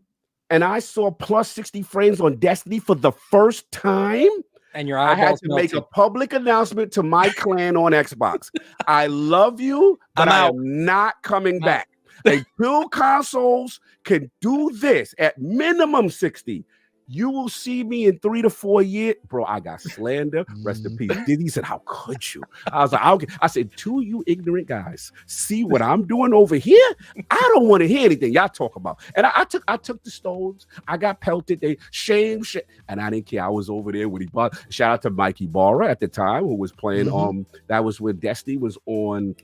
and I saw plus 60 frames on Destiny for the first time. And I had to make a public announcement to my clan on Xbox. I love you, but I am not coming back. Until consoles can do this at minimum 60, you will see me in 3 to 4 years. Bro, I got slander. Rest in peace. He said, how could you? I was like, okay. I said, two you ignorant guys, see what I'm doing over here? I don't want to hear anything y'all talk about. And I took the stones. I got pelted. They shame. And I didn't care. I was over there when he bought. Shout out to Mikey Barra at the time, who was playing. That was when Destiny was on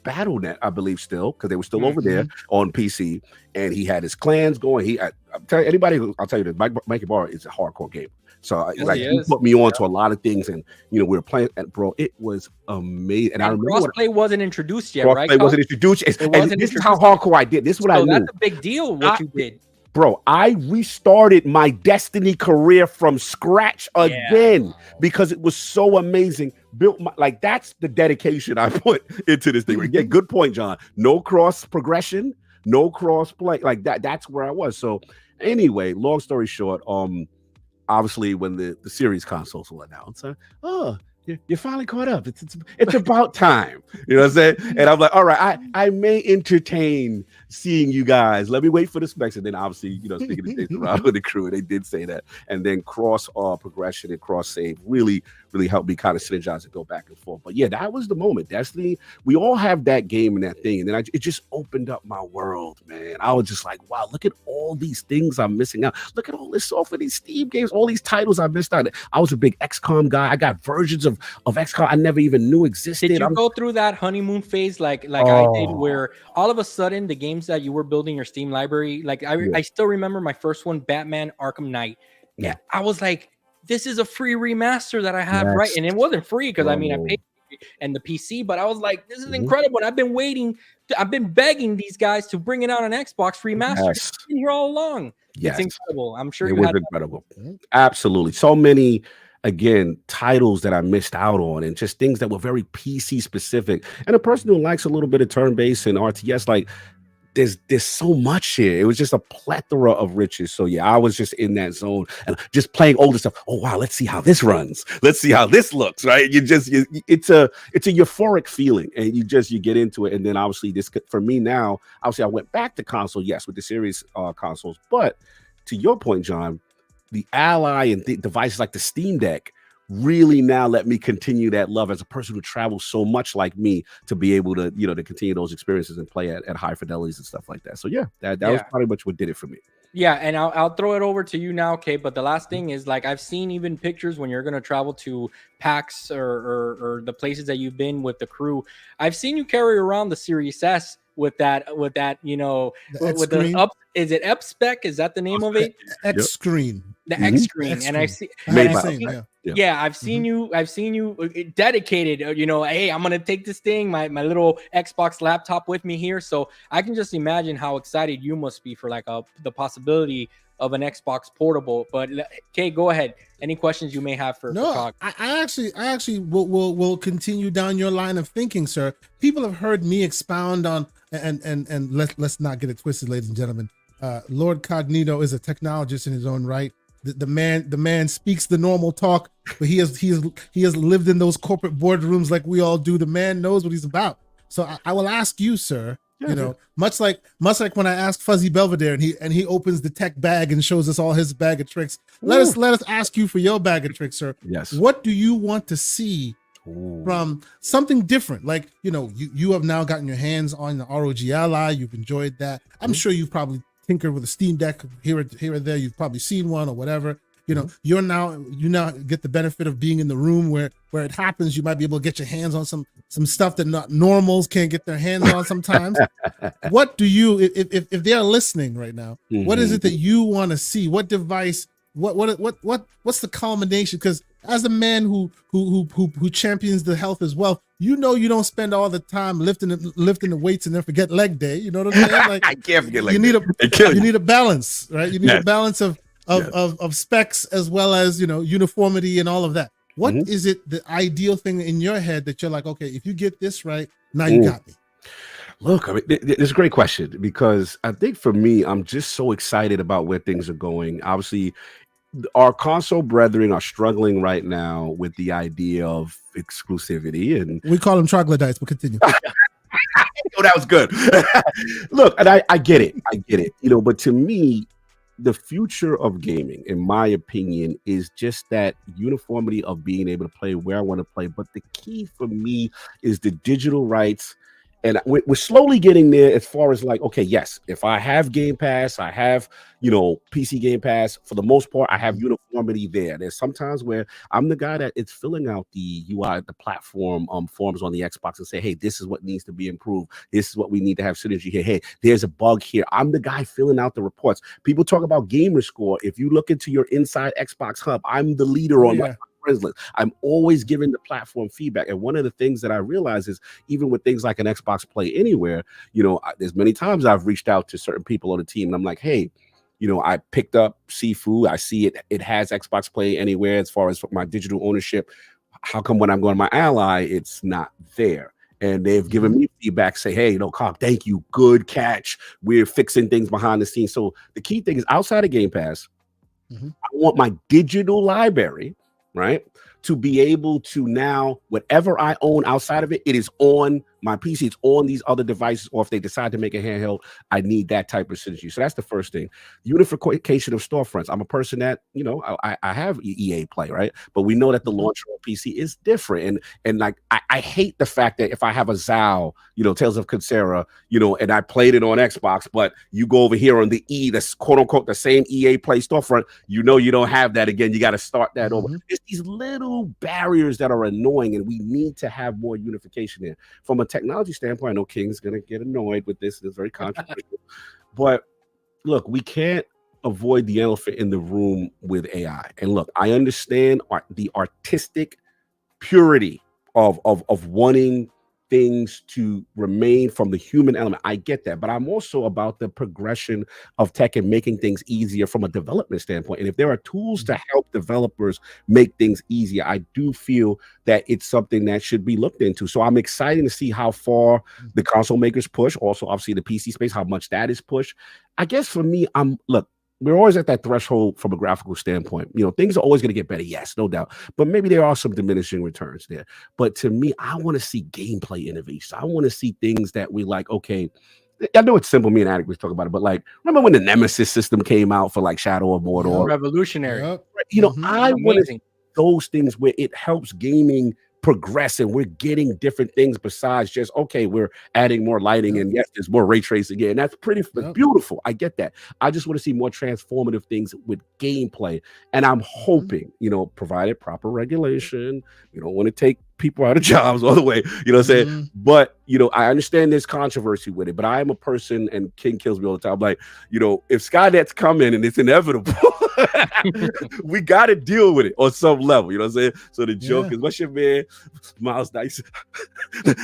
BattleNet, I believe, still, because they were still over there on PC, and he had his clans going. I'm telling you, anybody, I'll tell you this, Mikey Barr is a hardcore gamer. So he put me on to a lot of things, and we were playing, and bro, it was amazing. And I remember crossplay wasn't introduced yet, right? Crossplay wasn't introduced. And this is how hardcore I did. This is what I knew. That's a big deal. What you did. Bro, I restarted my Destiny career from scratch again because it was so amazing. That's the dedication I put into this thing. Yeah, good point, John. No cross progression, no cross play. Like that. That's where I was. So anyway, long story short, obviously when the series consoles were announced, you're finally caught up. It's about time. You know what I'm saying? And I'm like, all right, I may entertain seeing you guys. Let me wait for the specs. And then obviously, speaking of things around with the crew, they did say that. And then cross progression and cross save really helped me kind of synergize and go back and forth. But yeah, that was the moment. Destiny, we all have that game and that thing. And then it just opened up my world, man. I was just like, wow, look at all these things I'm missing out. Look at all this software, these Steam games, all these titles I missed out. I was a big XCOM guy. I got versions of XCOM I never even knew existed. Did you go through that honeymoon phase like I did, where all of a sudden the games that you were building your Steam library, like I still remember my first one, Batman Arkham Knight. Yeah, I was like, this is a free remaster that I have, right? And it wasn't free because I paid and the PC, but I was like, this is incredible. And I've been waiting, I've been begging these guys to bring it out on Xbox remastered. It's been here all along. It's incredible. I'm sure it was incredible. Absolutely. So many, again, titles that I missed out on, and just things that were very PC specific. And a person who likes a little bit of turn-based and RTS, like there's so much here. It was just a plethora of riches. So yeah, I was just in that zone and just playing older stuff. Oh wow, let's see how this runs. Let's see how this looks. Right? It's a euphoric feeling, and you get into it. And then obviously this for me now, obviously I went back to console, yes, with the series consoles. But to your point, John, the Ally and devices like the Steam Deck really now let me continue that love as a person who travels so much like me, to be able to, to continue those experiences and play at high fidelities and stuff like that. So yeah, that was pretty much what did it for me. Yeah, and I'll throw it over to you now, Kate. But the last thing is, like, I've seen even pictures when you're going to travel to PAX or the places that you've been with the crew. I've seen you carry around the Series S with that, with the up. Is it Up Spec? Is that the name of it? X Screen. The X Screen. And I see. I've seen you dedicated. Hey, I'm gonna take this thing, my little Xbox laptop with me here. So I can just imagine how excited you must be for the possibility of an Xbox portable. But Kay, go ahead. Any questions you may have for I actually will continue down your line of thinking, sir. People have heard me expound on, and let's not get it twisted, ladies and gentlemen. Lord Cognito is a technologist in his own right. The man speaks the normal talk, but he has lived in those corporate boardrooms like we all do. The man knows what he's about. So I will ask you, sir. Much like when I asked Fuzzy Belvedere and he opens the tech bag and shows us all his bag of tricks. Let us ask you for your bag of tricks, sir. Yes. What do you want to see from something different? Like, you have now gotten your hands on the ROG Ally. You've enjoyed that. I'm sure you've probably tinkered with a Steam Deck here or there. You've probably seen one or whatever. You now get the benefit of being in the room where it happens. You might be able to get your hands on some stuff that not normals can't get their hands on sometimes. What do you, if they are listening right now, what is it that you want to see? What device? What's the culmination? Because as a man who champions the health as well, you don't spend all the time lifting the weights and then forget leg day. You know what I'm saying? Like, I can't forget leg day. You need a balance, right? You need a balance of specs as well as uniformity and all of that. What is it, the ideal thing in your head that you're like, okay, if you get this right, now you got me? Look, I mean, it's a great question, because I think for me, I'm just so excited about where things are going. Obviously, our console brethren are struggling right now with the idea of exclusivity, and we call them troglodytes, but continue. Oh, that was good. Look, and I get it. But to me, the future of gaming, in my opinion, is just that uniformity of being able to play where I want to play. But the key for me is the digital rights And we're slowly getting there as far as like, okay, yes, if I have Game Pass, I have, PC Game Pass, for the most part, I have uniformity there. There's sometimes where I'm the guy that it's filling out the UI, the platform forms on the Xbox and say, hey, this is what needs to be improved. This is what we need to have synergy here. Hey, there's a bug here. I'm the guy filling out the reports. People talk about gamer score. If you look into your inside Xbox hub, I'm the leader on my friends list. I'm always giving the platform feedback. And one of the things that I realize is even with things like an Xbox Play Anywhere, there's many times I've reached out to certain people on the team and I'm like, hey, I picked up Sifu. I see it has Xbox Play Anywhere as far as my digital ownership. How come when I'm going to my ally, it's not there? And they've given me feedback, say, hey, Cog, thank you. Good catch. We're fixing things behind the scenes. So the key thing is outside of Game Pass, I want my digital library, right, to be able to now, whatever I own outside of it, it is on my PC, it's on these other devices, or if they decide to make a handheld, I need that type of synergy. So that's the first thing. Unification of storefronts. I'm a person that, I have EA Play, right? But we know that the launcher on PC is different. And like, I hate the fact that if I have a Zao, Tales of Kunsera, and I played it on Xbox, but you go over here on the that's quote unquote the same EA Play storefront, you don't have that again. You got to start that over. It's these little barriers that are annoying, and we need to have more unification there. From a technology standpoint, I know King's going to get annoyed with this. It's very controversial. But look, we can't avoid the elephant in the room with AI. And look, I understand the artistic purity of wanting things to remain from the human element. I get that, but I'm also about the progression of tech and making things easier from a development standpoint. And if there are tools to help developers make things easier, I do feel that it's something that should be looked into. So I'm excited to see how far the console makers push. Also, obviously the PC space, how much that is pushed. I guess for me, we're always at that threshold from a graphical standpoint. Things are always going to get better. Yes, no doubt. But maybe there are some diminishing returns there. But to me, I want to see gameplay innovation. I want to see things that we like, okay, I know it's simple. Me and Attic was talking about it, but like, remember when the Nemesis system came out for like Shadow of Mordor? Revolutionary. I want to see those things where it helps gaming progress and we're getting different things besides just, okay, we're adding more lighting and yes, there's more ray tracing again. That's pretty beautiful. I get that. I just want to see more transformative things with gameplay. And I'm hoping, provided proper regulation, you don't want to take people out of jobs all the way, what I'm saying? But, I understand there's controversy with it, but I am a person, and King kills me all the time. I'm like, if Skynet's coming and it's inevitable, we got to deal with it on some level, you know what I'm saying? So the joke is, what's your man, Miles Dyson?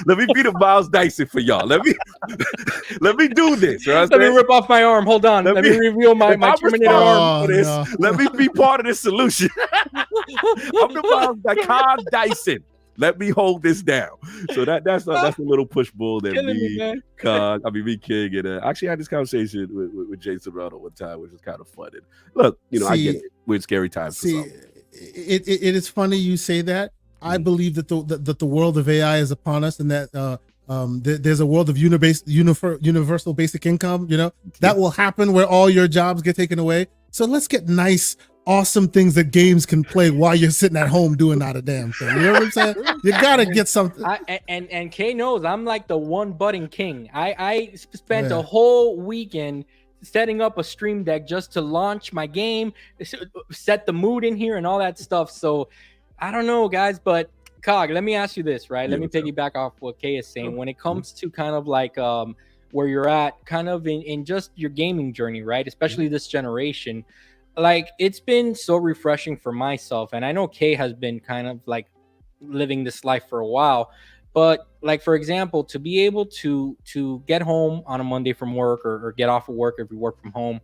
Let me be the Miles Dyson for y'all. Let me do this. You know Let me rip off my arm. Hold on. Let me reveal my Terminator arm. For this. No. Let me be part of this solution. I'm the Miles Dyson. Let me hold this down. So that's a little push bull that me, King, and I actually had this conversation with Jason Ronald one time, which was kind of fun. And look, I get it. We're in scary times. It is funny you say that. I believe that the world of AI is upon us, and that there's a world of universal basic income. That will happen where all your jobs get taken away. So let's get nice, awesome things that games can play while you're sitting at home doing not a damn thing. You know what I'm saying? You gotta get something. And Kay knows I'm like the one button king. I spent a whole weekend setting up a stream deck just to launch my game, set the mood in here and all that stuff. So I don't know, guys, but Cog, let me ask you this, right? Let me piggyback off what Kay is saying. When it comes to kind of like where you're at kind of in just your gaming journey, right? Especially this generation. Like, it's been so refreshing for myself, and I know Kay has been kind of like living this life for a while, but like, for example, to be able to get home on a Monday from work or get off of work if you work from home,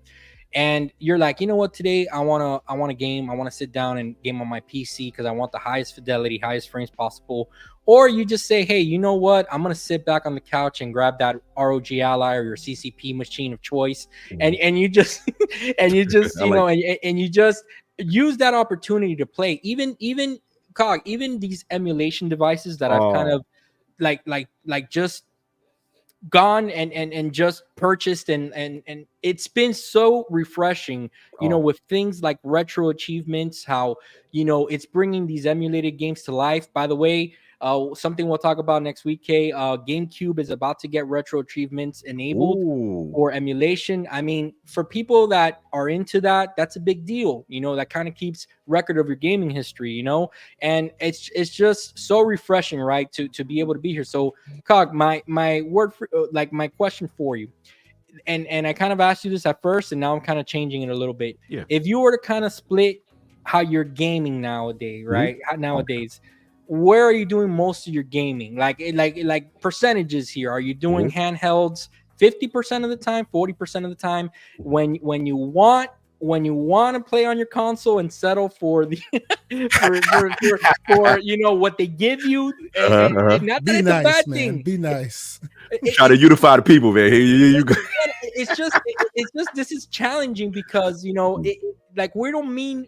and you're like, you know what, today I want to game, I want to sit down and game on my PC because I want the highest fidelity, highest frames possible. Or you just say, hey, you know what, I'm gonna sit back on the couch and grab that ROG Ally or your CCP machine of choice, and you just and you just and you just use that opportunity to play. Even Cog, even these emulation devices that I've kind of like just gone and just purchased, and it's been so refreshing, with things like retro achievements, how it's bringing these emulated games to life. By the way, Something we'll talk about next week, Kay. GameCube is about to get retro achievements enabled Ooh. for emulation. I mean, for people that are into that, that's a big deal. You know, that kind of keeps record of your gaming history, you know, and it's just so refreshing, right? To be able to be here. So, Cog, my word for like my question for you, and I kind of asked you this at first, and now I'm kind of changing it a little bit. Yeah. If you were to kind of split how you're gaming nowadays, right? Nowadays, where are you doing most of your gaming? Like percentages here. Are you doing handhelds 50% of the time, 40% of the time? When you want to play on your console and settle for the for you know what they give you, and not that Be it's nice, a bad man. thing. Be nice. Try to unify the people, man. It's just this is challenging because you know like we don't mean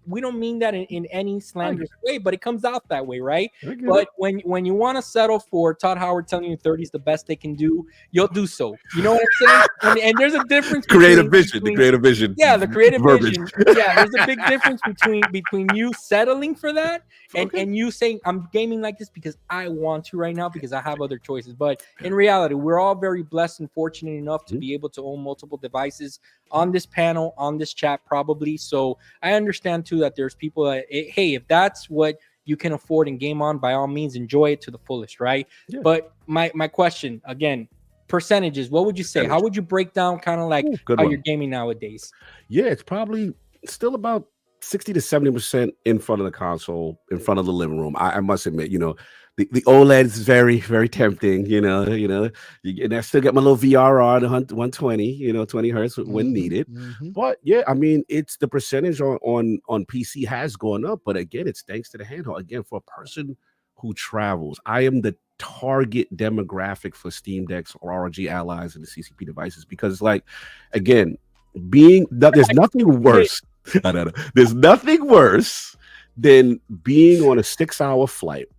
that in any slanderous way, but it comes out that way, right? But when you want to settle for Todd Howard telling you 30 is the best they can do, you'll do so. You know what I'm saying? And there's a difference. The creative vision. Yeah, the creative verbiage. vision. Yeah, there's a big difference between you settling for that and you saying I'm gaming like this because I want to right now because I have other choices. But in reality, we're all very blessed and fortunate enough to be able to own multiple devices on this panel, on this chat, probably. So I understand too that there's people that, hey, if that's what you can afford and game on, by all means, enjoy it to the fullest, right? Yeah. But my question again, percentages, what would you say? How would you break down kind of like how you're gaming nowadays? Yeah, it's probably still about 60 to 70% in front of the console, in front of the living room. I must admit, you know, the OLED is very, very tempting, you know, and I still get my little VR on 120, you know, 20 hertz when needed. But yeah, I mean, it's the percentage on PC has gone up, but again, it's thanks to the handheld. Again, for a person who travels, I am the target demographic for Steam Decks or ROG allies and the CCP devices because, like, again, there's nothing worse. I don't know. There's nothing worse than being on a 6-hour flight.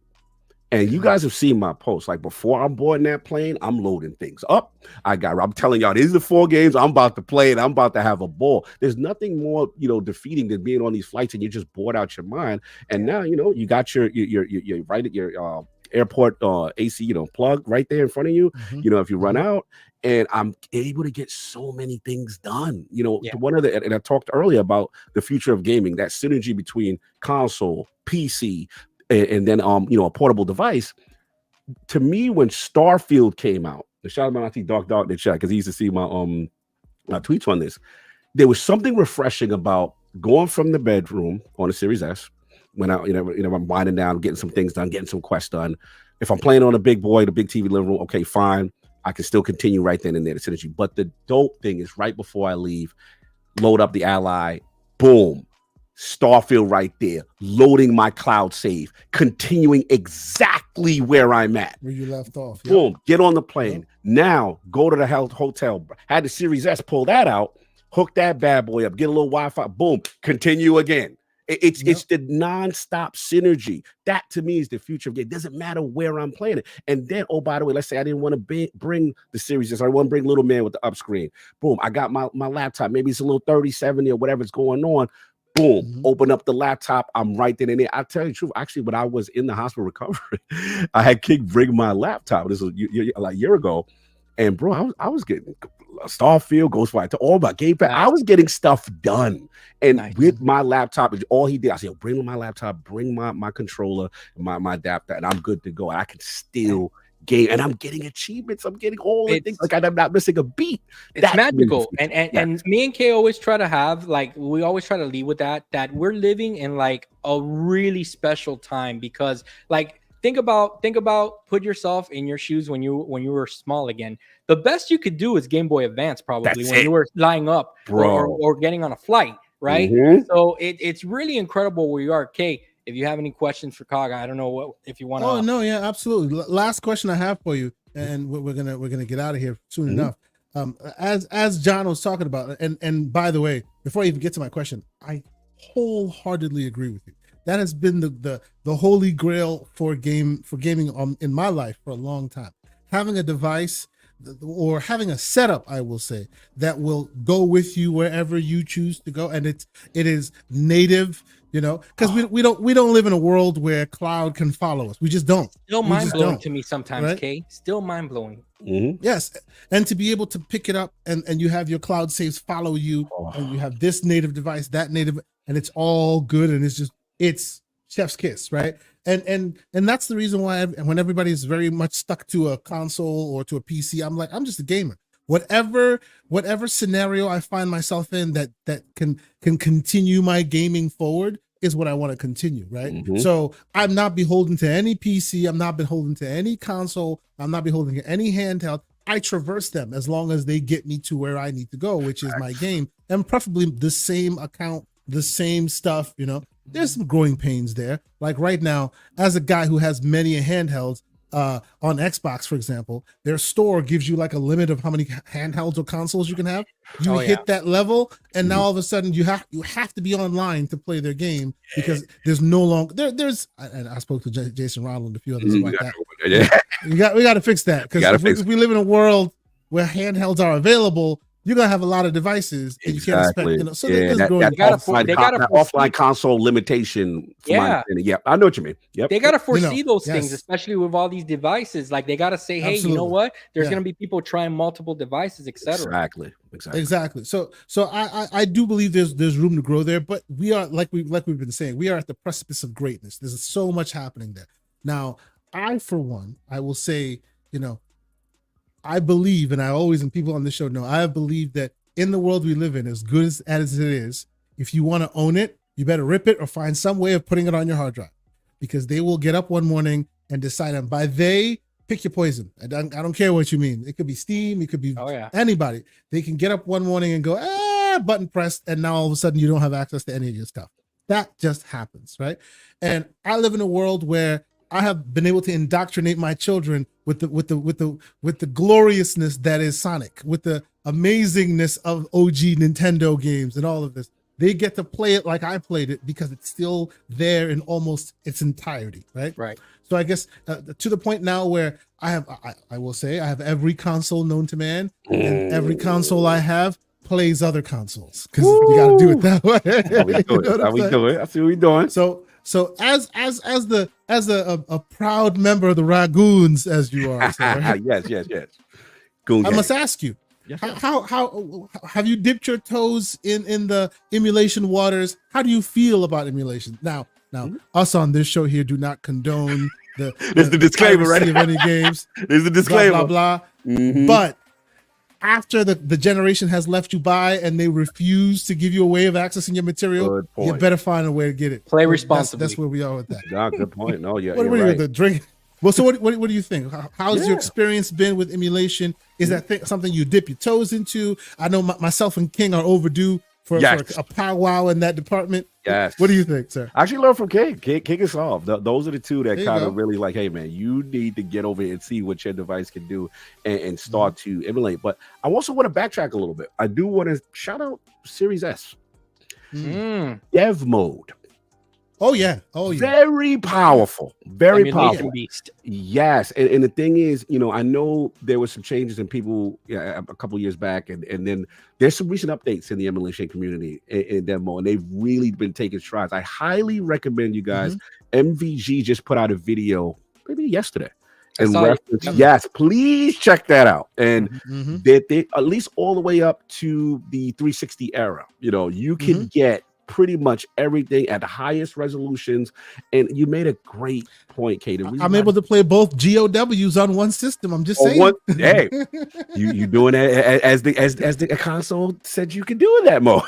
And you guys have seen my posts. Like before I'm boarding that plane, I'm loading things up. I'm telling y'all, these are the 4 games I'm about to play, and I'm about to have a ball. There's nothing more, you know, defeating than being on these flights and you're just bored out your mind. And now, you know, you got your right at your airport AC, you know, plug right there in front of you. You know, if you run out, and I'm able to get so many things done. You know, one of the, and I talked earlier about the future of gaming, that synergy between console, PC, and then you know, a portable device. To me, when Starfield came out, the shout out my Dark in the chat because he used to see my tweets on this. There was something refreshing about going from the bedroom on a Series S when I'm winding down, getting some things done, getting some quests done. If I'm playing on a big boy, the big TV living room, okay, fine. I can still continue right then and there, the synergy. But the dope thing is right before I leave, load up the Ally, boom, Starfield right there, loading my cloud save, continuing exactly where I'm at. Where you left off. Boom, get on the plane. Now go to the hotel. Had the Series S, pull that out, hook that bad boy up, get a little Wi-Fi, boom, continue again. It's the nonstop synergy. That to me is the future of game. It doesn't matter where I'm playing it. And then, oh, by the way, let's say I didn't want to bring the Series S. I want to bring Little Man with the up screen. Boom, I got my laptop. Maybe it's a little 3070 or whatever's going on. Boom, open up the laptop. I'm right there and there. I tell you the truth. Actually, when I was in the hospital recovering, I had King bring my laptop. This was like a year ago. And bro, I was getting Starfield, Ghostwire, all my gamepad. I was getting stuff done. And with my laptop, all he did, I said, bring my laptop, bring my controller, my adapter, and I'm good to go. I can still game, and I'm getting achievements. I'm getting all the things. Like I'm not missing a beat. It's magical. And me and Kay always try to have, like, we always try to lead with that we're living in like a really special time because, like, think about put yourself in your shoes when you were small again. The best you could do is Game Boy Advance, probably when you were lying up or getting on a flight, right? So it's really incredible where you are. Kay, if you have any questions for Cog, I don't know if you want to. Oh no, yeah, absolutely. Last question I have for you, and we're gonna get out of here soon enough. As John was talking about, and by the way, before I even get to my question, I wholeheartedly agree with you. That has been the holy grail for gaming in my life for a long time. Having a device or having a setup, I will say, that will go with you wherever you choose to go, and it is native You know, because we don't live in a world where cloud can follow us. We just don't. Still We mind just blowing don't, to me sometimes, right? Kay. Still mind blowing. Yes, and to be able to pick it up and you have your cloud saves follow you, and you have this native device, that native, and it's all good, and it's chef's kiss, right? And that's the reason why when everybody's very much stuck to a console or to a PC, I'm like, I'm just a gamer. Whatever scenario I find myself in that can continue my gaming forward is what I want to continue, right? So I'm not beholden to any PC, I'm not beholden to any console, I'm not beholden to any handheld. I traverse them as long as they get me to where I need to go, which is my game, and preferably the same account, the same stuff. You know, there's some growing pains there. Like right now, as a guy who has many handhelds, on Xbox, for example, their store gives you like a limit of how many handhelds or consoles you can have. You hit that level, and now all of a sudden you have to be online to play their game, because there's no longer there's. And I spoke to Jason Ronald and a few others about that. We got to fix that, because if we live in a world where handhelds are available, you're gonna have a lot of devices, and you can't expect, you know. So they got offline console limitation. I know what you mean. They gotta foresee those things, especially with all these devices. Like they gotta say, hey, you know what? There's gonna be people trying multiple devices, etc. Exactly. So I do believe there's room to grow there, but we are like we've been saying, we are at the precipice of greatness. There's so much happening there. Now, for one, I will say, you know, I believe, and I always, and people on this show know, I believe that in the world we live in, as good as it is, if you want to own it, you better rip it or find some way of putting it on your hard drive, because they will get up one morning and decide, and by they, pick your poison. I don't care what you mean. It could be Steam, it could be anybody. They can get up one morning and go, button pressed, and now all of a sudden you don't have access to any of your stuff. That just happens, right? And I live in a world where I have been able to indoctrinate my children with the gloriousness that is Sonic, with the amazingness of OG Nintendo games and all of this. They get to play it like I played it, because it's still there in almost its entirety, right? Right. So I guess to the point now where I will say I have every console known to man, and every console I have plays other consoles, because you got to do it that way. How we do it? I see what we're doing. So as a proud member of the Ragoons, as you are, sir, yes. I must ask you, how have you dipped your toes in the emulation waters? How do you feel about emulation? Now, us on this show here do not condone the disclaimer, right? Of any games. There's the disclaimer. Blah blah blah. But after the generation has left you by and they refuse to give you a way of accessing your material, you better find a way to get it. Play responsibly. That's where we are with that. Good point. No, yeah. What are you the drink? Well, so what do you think? How's your experience been with emulation? Is that something you dip your toes into? I know myself and King are overdue for a powwow in that department. Yes. What do you think, sir? I actually learned from King. King and Solve. Those are the two that kind of really like, hey, man, you need to get over here and see what your device can do and start to emulate. But I also want to backtrack a little bit. I do want to shout out Series S. Dev mode. Oh yeah. Very powerful. Very powerful. Beast. Yes. And the thing is, you know, I know there were some changes in people a couple of years back, and then there's some recent updates in the emulation community in demo, and they've really been taking strides. I highly recommend you guys. MVG just put out a video maybe yesterday. And yes, please check that out. And they at least all the way up to the 360 era. You know, you can get pretty much everything at the highest resolutions, and you made a great point, Kate. I'm able to play both GOWs on one system. I'm just saying. Hey, you doing it as the console said you can do in that mode.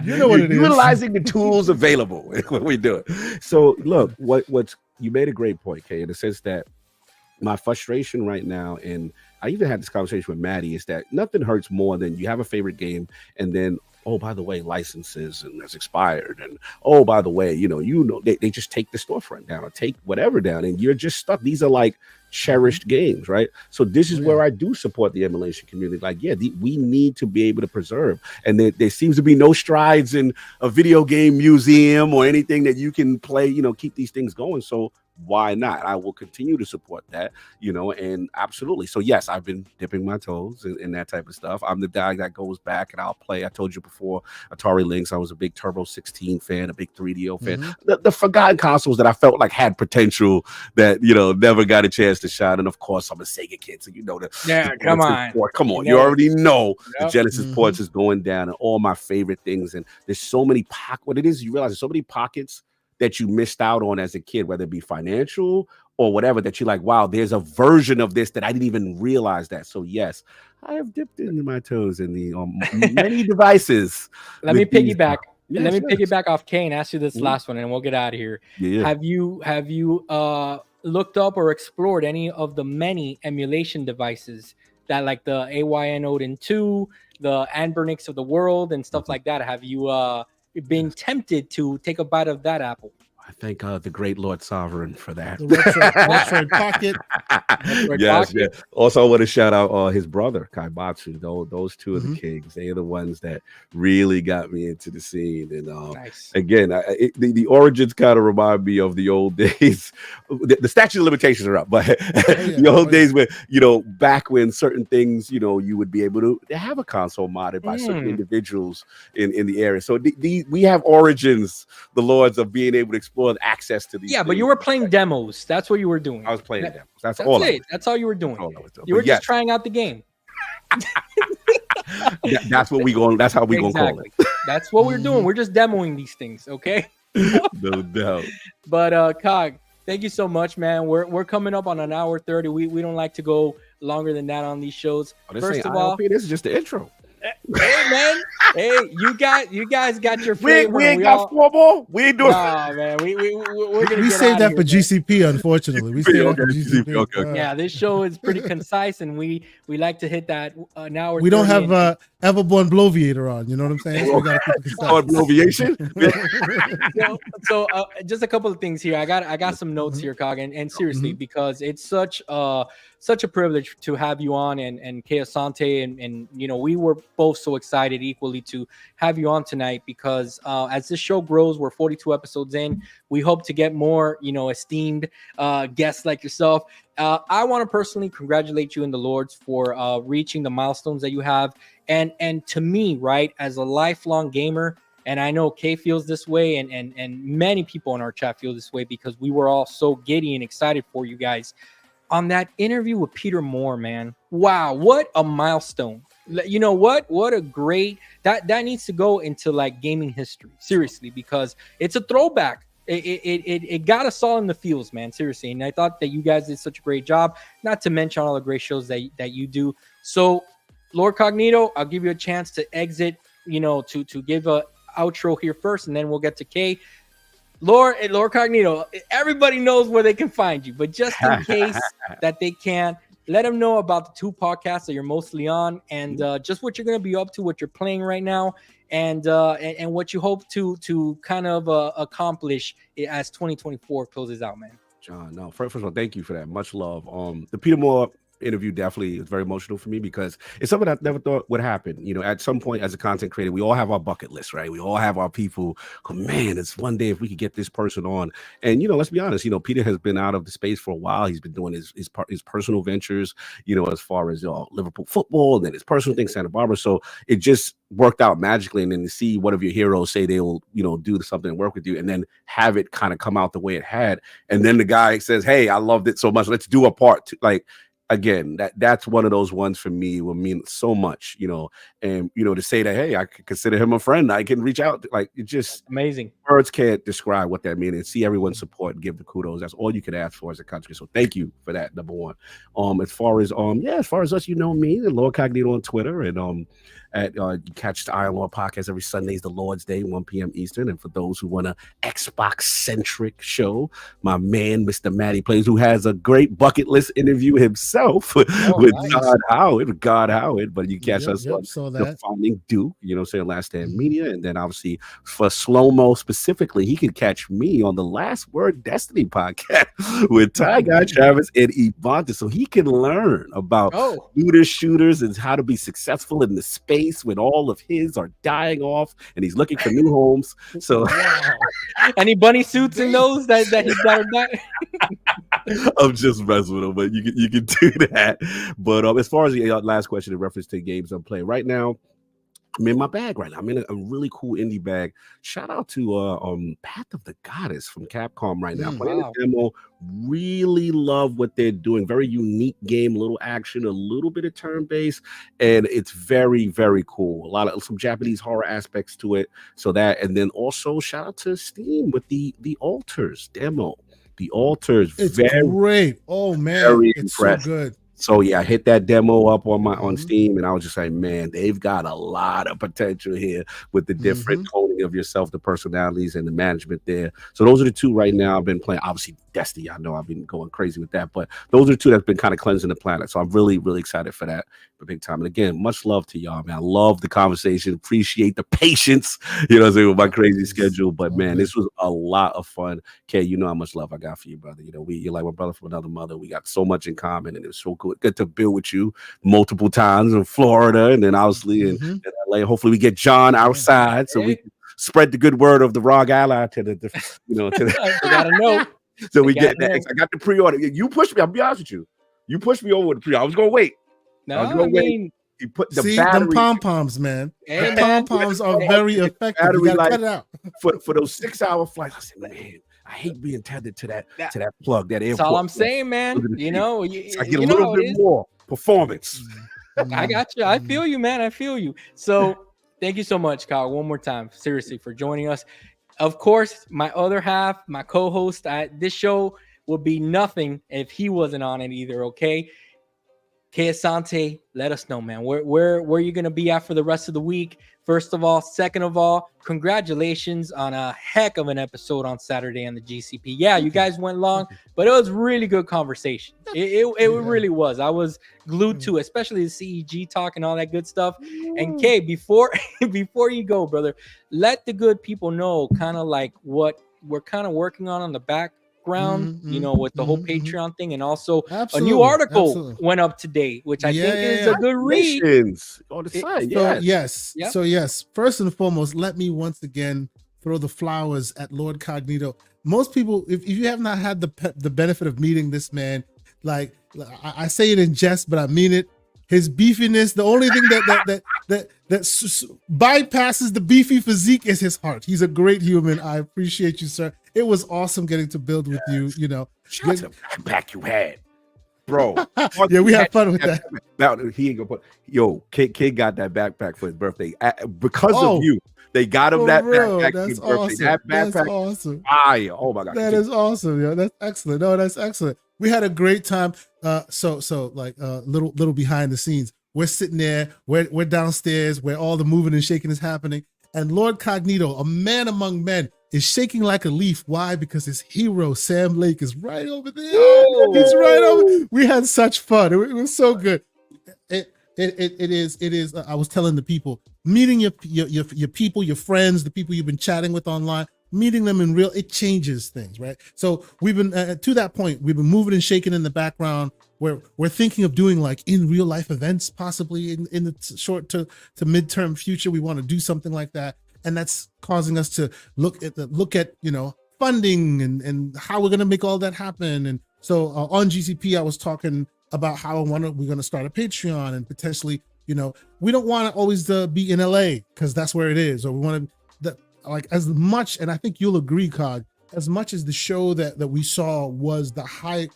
You know what it is. Utilizing the tools available when we do it. So look, what's you made a great point, Kate, in the sense that my frustration right now, and I even had this conversation with Maddie, is that nothing hurts more than you have a favorite game and then, oh, by the way, licenses and that's expired. And oh, by the way, they just take the storefront down or take whatever down, and you're just stuck. These are like cherished games, right? So this is where I do support the emulation community. Like, we need to be able to preserve. And there seems to be no strides in a video game museum or anything that you can play, keep these things going. So why not? I will continue to support that, and absolutely. So yes, I've been dipping my toes in that type of stuff. I'm the guy that goes back and I'll play. I told you before, Atari Lynx. I was a big Turbo 16 fan, a big 3DO fan. The forgotten consoles that I felt like had potential that never got a chance to shine. And of course, I'm a Sega kid, so come on, you already know the Genesis ports is going down, and all my favorite things. And there's so many what it is. You realize there's so many pockets that you missed out on as a kid, whether it be financial or whatever, that you're like, wow, there's a version of this that I didn't even realize that. So yes, I have dipped into my toes in the many devices. Let me piggyback. Let me piggyback off Kay and ask you this last one, and we'll get out of here. Yeah. Have you looked up or explored any of the many emulation devices that, like the AYN Odin 2, the Anbernix of the world, and stuff like that? Have you been tempted to take a bite of that apple? I thank the great Lord Sovereign for that. The Rexroid Pocket. Yes. Also, I want to shout out his brother, Kaibatsu. Those two of the kings. They are the ones that really got me into the scene. And nice. Again, the origins kind of remind me of the old days. The statute of limitations are up, but the old days where, back when certain things, you would be able to have a console modded by certain individuals in the area. So we have origins, the lords, of being able to explore access to these. Yeah, but you were playing demos. That's what you were doing. I was playing demos. That's all. That's all you were doing. You were just trying out the game. That's what we going. That's how we gonna call it. That's what we're doing. We're just demoing these things, okay? No doubt. But Cog, thank you so much, man. We're coming up on an hour 30. We don't like to go longer than that on these shows. First of all, this is just the intro. Hey man, hey, you guys got your flavor. We ain't got 4 more. We ain't doing. Nah, man, we're gonna. We saved that for GCP. Unfortunately, we saved that for GCP. Okay. Yeah, this show is pretty concise, and we like to hit that an hour. We don't have Everborn Bloviator on. You know what I'm saying? So we gotta keep it concise. Bloviation. So just a couple of things here. I got some notes here, Cog, and seriously, because it's such a privilege to have you on, and Kay Asante, and we were both so excited equally to have you on tonight, because as this show grows, we're 42 episodes in. We hope to get more, esteemed guests like yourself. I want to personally congratulate you and the Lords for reaching the milestones that you have. And to me, right, as a lifelong gamer, and I know Kay feels this way, and many people in our chat feel this way, because we were all so giddy and excited for you guys. On that interview with Peter Moore, man, wow, what a milestone. You know what a great, that needs to go into like gaming history, seriously, because it's a throwback. It got us all in the feels, man, seriously. And I thought that you guys did such a great job, not to mention all the great shows that you do. So Lord Cognito, I'll give you a chance to exit, to give a outro here first, and then we'll get to Kay. Lord Cognito, everybody knows where they can find you, but just in case that they can't, let them know about the 2 podcasts that you're mostly on, and just what you're going to be up to, what you're playing right now, and what you hope to kind of accomplish as 2024 closes out, man. John, no, first of all, thank you for that. Much love. The Peter Moore interview definitely is very emotional for me, because it's something I never thought would happen. At some point as a content creator, we all have our bucket list, right? We all have our people who, man, it's one day if we could get this person on. And let's be honest, Peter has been out of the space for a while. He's been doing his personal ventures, as far as Liverpool football, and then his personal thing, Santa Barbara. So it just worked out magically. And then to see one of your heroes say they will do something and work with you, and then have it kind of come out the way it had, and then the guy says, hey, I loved it so much, let's do a part 2. Like, again, that's one of those ones for me will mean so much, and to say that, hey, I could consider him a friend, I can reach out, like, it's just amazing. Words can't describe what that means, and see everyone's support and give the kudos. That's all you can ask for as a country. So thank you for that, number one. As far as us, me, the Lord Cognito on Twitter, and you catch the Iron Lord podcast every Sundays, the Lord's Day, 1 p.m. Eastern. And for those who want an Xbox-centric show, my man, Mr. Matty Plays, who has a great bucket list interview himself with God Howard. But you catch us on the Finding Duke, Last Stand Media. And then obviously for Slow-Mo specifically, he can catch me on the Last Word Destiny podcast with Ty Guy Travis and Evanta, so he can learn about shooters and how to be successful in the space. case when all of his are dying off and he's looking for new homes. So Wow. Any bunny suits in those that are not? I'm just messing with him, but you can do that. But as far as the last question in reference to games I'm playing right now, I'm in my bag right now. I'm in a really cool indie bag. Shout out to Path of the Goddess from Capcom right now. Playing Wow. the demo, really love what they're doing. Very unique game, a little action, a little bit of turn-based, and it's very, very cool. A lot of some Japanese horror aspects to it. So that, and then also shout out to Steam with the Alters demo. The Alters, It's very great. Oh man, very it's impressed. so good. So yeah, I hit that demo up on Steam, and I was just like, man, they've got a lot of potential here with the different toning of yourself, the personalities, and the management there. So those are the two right now I've been playing. Obviously, Destiny, I know I've been going crazy with that, but those are the two that's been kind of cleansing the planet. So I'm really, really excited for that, for big time. And again, much love to y'all, man. I love the conversation, appreciate the patience, you know what I'm saying, with my crazy schedule. But man, this was a lot of fun. Kay, you know how much love I got for you, brother. You know, you're like my brother from another mother. We got so much in common, and it was so good to build with you multiple times in Florida, and then obviously in LA. Hopefully, we get John outside so we can spread the good word of the ROG Ally to the you know, to the I gotta know. so we get next. I got the pre-order. You pushed me. I'll be honest with you. You pushed me over with the pre-order. I was gonna wait. No, I mean, you put the see battery. them pom-poms, man. Hey, the man. pom-poms are very effective. You gotta cut it out. For those 6-hour flights. I said, man, I hate being tethered to that plug, that airport. That's all I'm saying, man. You know, I get a little bit more performance. I got you. I feel you, man. I feel you. So thank you so much, Kyle, one more time, seriously, for joining us. Of course, my other half, my co-host, this show would be nothing if he wasn't on it either, okay? Kay Asante, let us know, man. Where you gonna be at for the rest of the week? First of all, second of all, congratulations on a heck of an episode on Saturday on the GCP. Yeah, you guys went long, but it was really good conversation. It really was. I was glued to, especially the CEG talk and all that good stuff. And Kay, before you go, brother, let the good people know kind of like what we're kind of working on the background, you know, with the whole Patreon thing, and also a new article went up today, which I think is a good read on the site. So yes, first and foremost, let me once again throw the flowers at Lord Cognito. Most people, if you have not had the benefit of meeting this man, like I say it in jest, but I mean it. His beefiness, the only thing that bypasses the beefy physique is his heart. He's a great human. I appreciate you, sir. It was awesome getting to build with you. You know, shout out to the backpack you had, bro. Yeah, we had fun with that. Now he ain't gonna put. Yo, kid got that backpack for his birthday because of you. They got him that backpack for his birthday. Awesome. That backpack, that's awesome. Fire. Oh my god, that is awesome. Yeah, that's excellent. No, that's excellent. We had a great time. So like little behind the scenes. We're sitting there. We're downstairs where all the moving and shaking is happening. And Lord Cognito, a man among men, is shaking like a leaf. Why? Because his hero, Sam Lake, is right over there. Whoa. He's right over. We had such fun. It was so good. It is. I was telling the people, meeting your people, your friends, the people you've been chatting with online, meeting them in real, it changes things, right? So we've been to that point. We've been moving and shaking in the background. We're thinking of doing like in real life events, possibly in the short to midterm future. We want to do something like that, and that's causing us to look at you know, funding and how we're going to make all that happen. And so on GCP, I was talking about how we're going to start a Patreon and potentially, you know, we don't want to always be in LA because that's where it is, or we want to like as much, and I think you'll agree, Cog, as much as the show that we saw was the height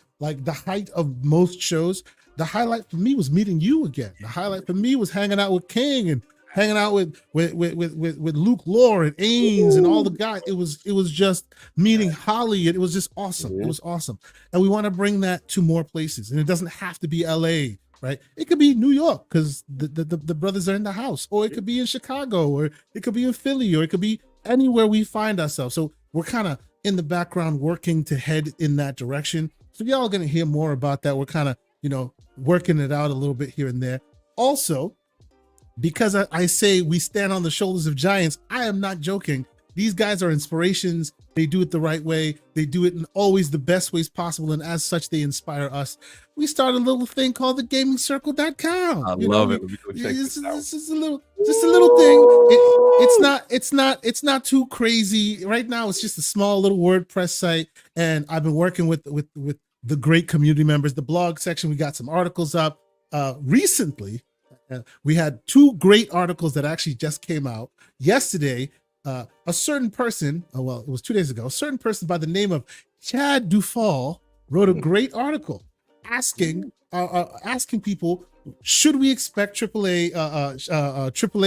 of most shows, the highlight for me was meeting you again. The highlight for me was hanging out with King and hanging out with Luke Lore and Ains and all the guys. It was just meeting Holly, and it was just awesome. It was awesome. And we want to bring that to more places. And it doesn't have to be LA, right? It could be New York because the brothers are in the house, or it could be in Chicago, or it could be in Philly, or it could be anywhere we find ourselves. So we're kind of in the background working to head in that direction. So y'all are going to hear more about that. We're kind of, you know, working it out a little bit here and there. Also, because I say we stand on the shoulders of giants, I am not joking. These guys are inspirations. They do it the right way. They do it in always the best ways possible. And as such, they inspire us. We started a little thing called the GamingCircle.com. I love it. Let me go check This this out. is a little thing. It's not too crazy. Right now, it's just a small little WordPress site. And I've been working with the great community members. The blog section, we got some articles up. Recently, we had 2 great articles that actually just came out. Yesterday, a certain person, well, it was 2 days ago, a certain person by the name of Chad Dufall wrote a great article asking people, should we expect AAA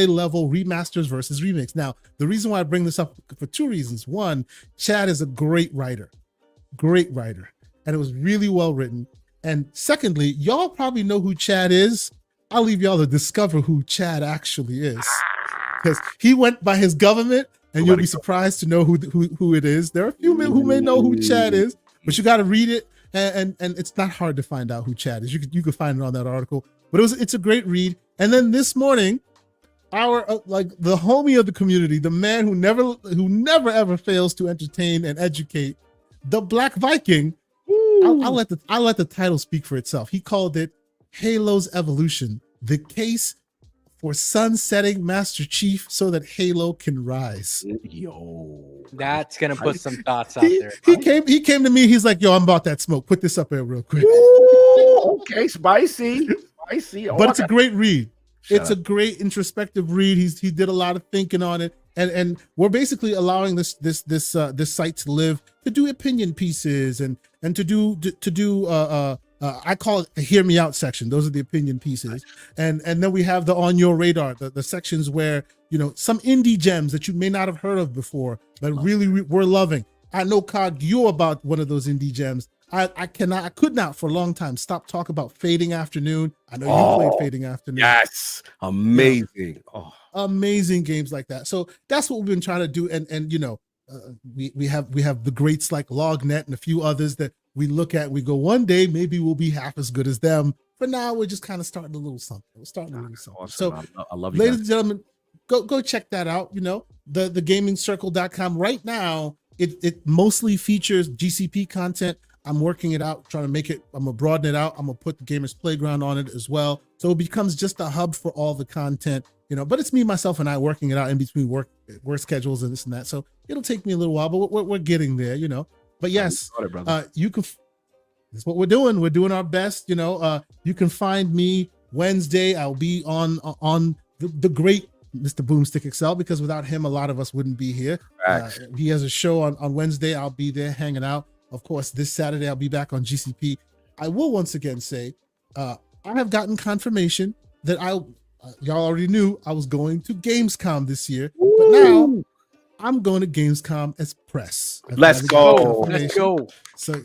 level remasters versus remakes? Now, the reason why I bring this up for 2 reasons. One, Chad is a great writer, and it was really well written. And secondly, y'all probably know who Chad is. I'll leave y'all to discover who Chad actually is, because he went by his government, and you'll be surprised to know who it is. There are a few men who may know who Chad is, but you got to read it, and it's not hard to find out who Chad is. You could find it on that article, but it's a great read. And then this morning, our the homie of the community, the man who never ever fails to entertain and educate, the Black Viking. I'll let the title speak for itself. He called it Halo's Evolution, the case for sunsetting Master Chief so that Halo can rise. Yo, That's gonna put some thoughts out there. He came to me. He's like, "Yo, I'm about that smoke. Put this up here real quick." Ooh, okay, spicy. Oh, but it's a great read. It's a great introspective read. He did a lot of thinking on it, and we're basically allowing this site to live, to do opinion pieces and to do I call it a hear me out section. Those are the opinion pieces. And then we have the on your radar, the sections where, some indie gems that you may not have heard of before, but really we're loving. I know, Cog, you're about one of those indie gems. I could not for a long time stop talking about Fading Afternoon. I know you played Fading Afternoon. Yes. Amazing. Amazing games like that. So that's what we've been trying to do. And we have the greats like LogNet and a few others that we look at, we go, one day maybe we'll be half as good as them. For now, we're just kind of starting a little something. We're starting a little something. Awesome. So I love you, ladies and gentlemen, go check that out. The gamingcircle.com right now, it mostly features GCP content. I'm working it out, trying to make it, I'm gonna broaden it out. I'm gonna put the Gamers Playground on it as well. So it becomes just a hub for all the content, but it's me, myself, and I working it out in between work schedules and this and that. So it'll take me a little while, but we're getting there, But yes, you can, that's what we're doing. We're doing our best, you can find me Wednesday. I'll be on the great Mr. Boomstick Excel, because without him, a lot of us wouldn't be here. He has a show on Wednesday. I'll be there hanging out. Of course, this Saturday, I'll be back on GCP. I will once again say, I have gotten confirmation that y'all already knew I was going to Gamescom this year, but now I'm going to Gamescom as press. Let's go. Let's go. So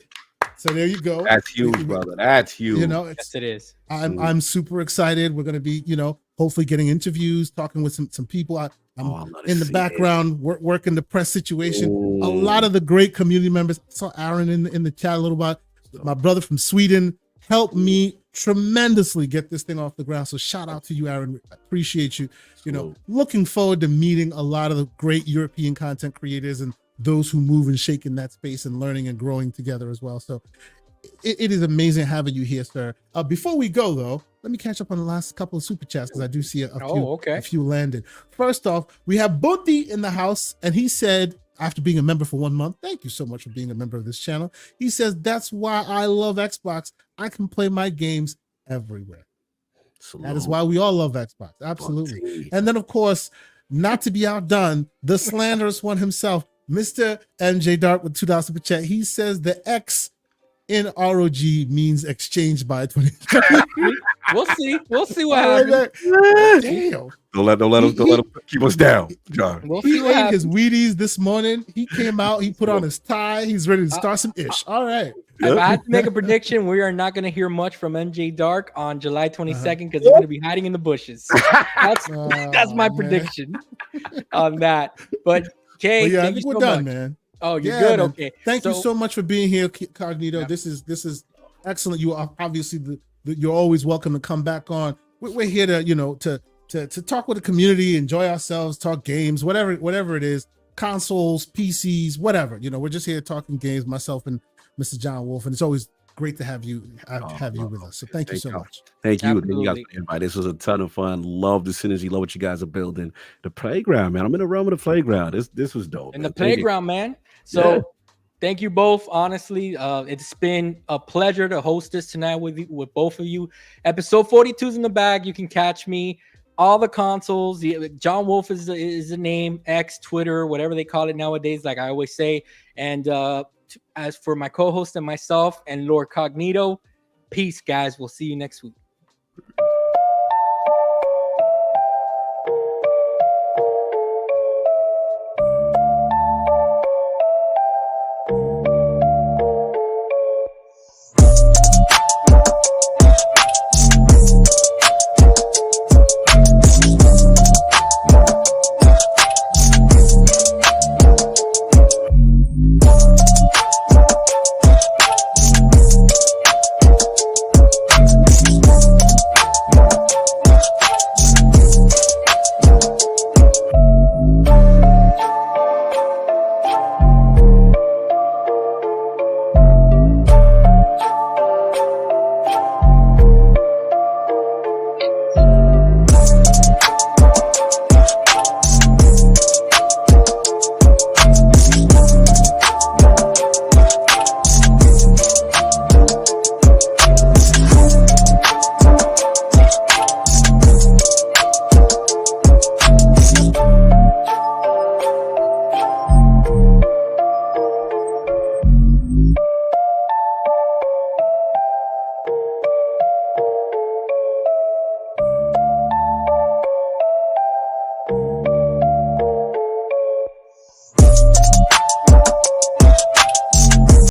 there you go. That's huge, brother. That's huge. Yes, it is. I'm super excited. We're going to be, hopefully getting interviews, talking with some people. I'm in the background working the press situation. A lot of the great community members. I saw Aaron in the chat a little bit. My brother from Sweden helped me tremendously get this thing off the ground. So shout out to you, Aaron. I appreciate you. Looking forward to meeting a lot of the great European content creators and those who move and shake in that space and learning and growing together as well. So it is amazing having you here, sir. Before we go, though, let me catch up on the last couple of super chats, because I do see a few landed. First off, we have Bunty in the house, and he said, after being a member for 1 month, thank you so much for being a member of this channel. He says, that's why I love Xbox. I can play my games everywhere. That is why we all love Xbox. Absolutely. Bunty. And then, of course, not to be outdone, the slanderous one himself, Mr. MJ Dark with $2 super chat. He says the X in ROG means exchange by 2020. We'll see what happens. Damn. Don't let him keep us down, John. He ate his Wheaties this morning. He came out, he put on his tie, he's ready to start some ish. All right. If I had to make a prediction, we are not going to hear much from MJ Dark on July 22nd, because he's going to be hiding in the bushes. That's my prediction on that. But Kay, yeah, thank you we're so done, much. man. Oh, you're good. Man. Okay. Thank you so much for being here, Cognito. Yeah. This is excellent. You are obviously you're always welcome to come back on. We're here to to talk with the community, enjoy ourselves, talk games, whatever it is. consoles, PCs, whatever. You know, we're just here talking games, myself and Mr. John Wolf, and it's always great to have you with us. So thank you so much. Thank you. Absolutely. Thank you guys for the invite. This was a ton of fun. Love the synergy. Love what you guys are building. The playground, man. I'm in the realm of the playground. This was dope. In man. the playground, man. So Yeah. thank you both. Honestly, it's been a pleasure to host this tonight with both of you. Episode 42 is in the bag. You can catch me. All the consoles. John Wolf is the name. X, Twitter, whatever they call it nowadays, like I always say. And as for my co-host and myself and Lord Cognito, peace, guys. We'll see you next week.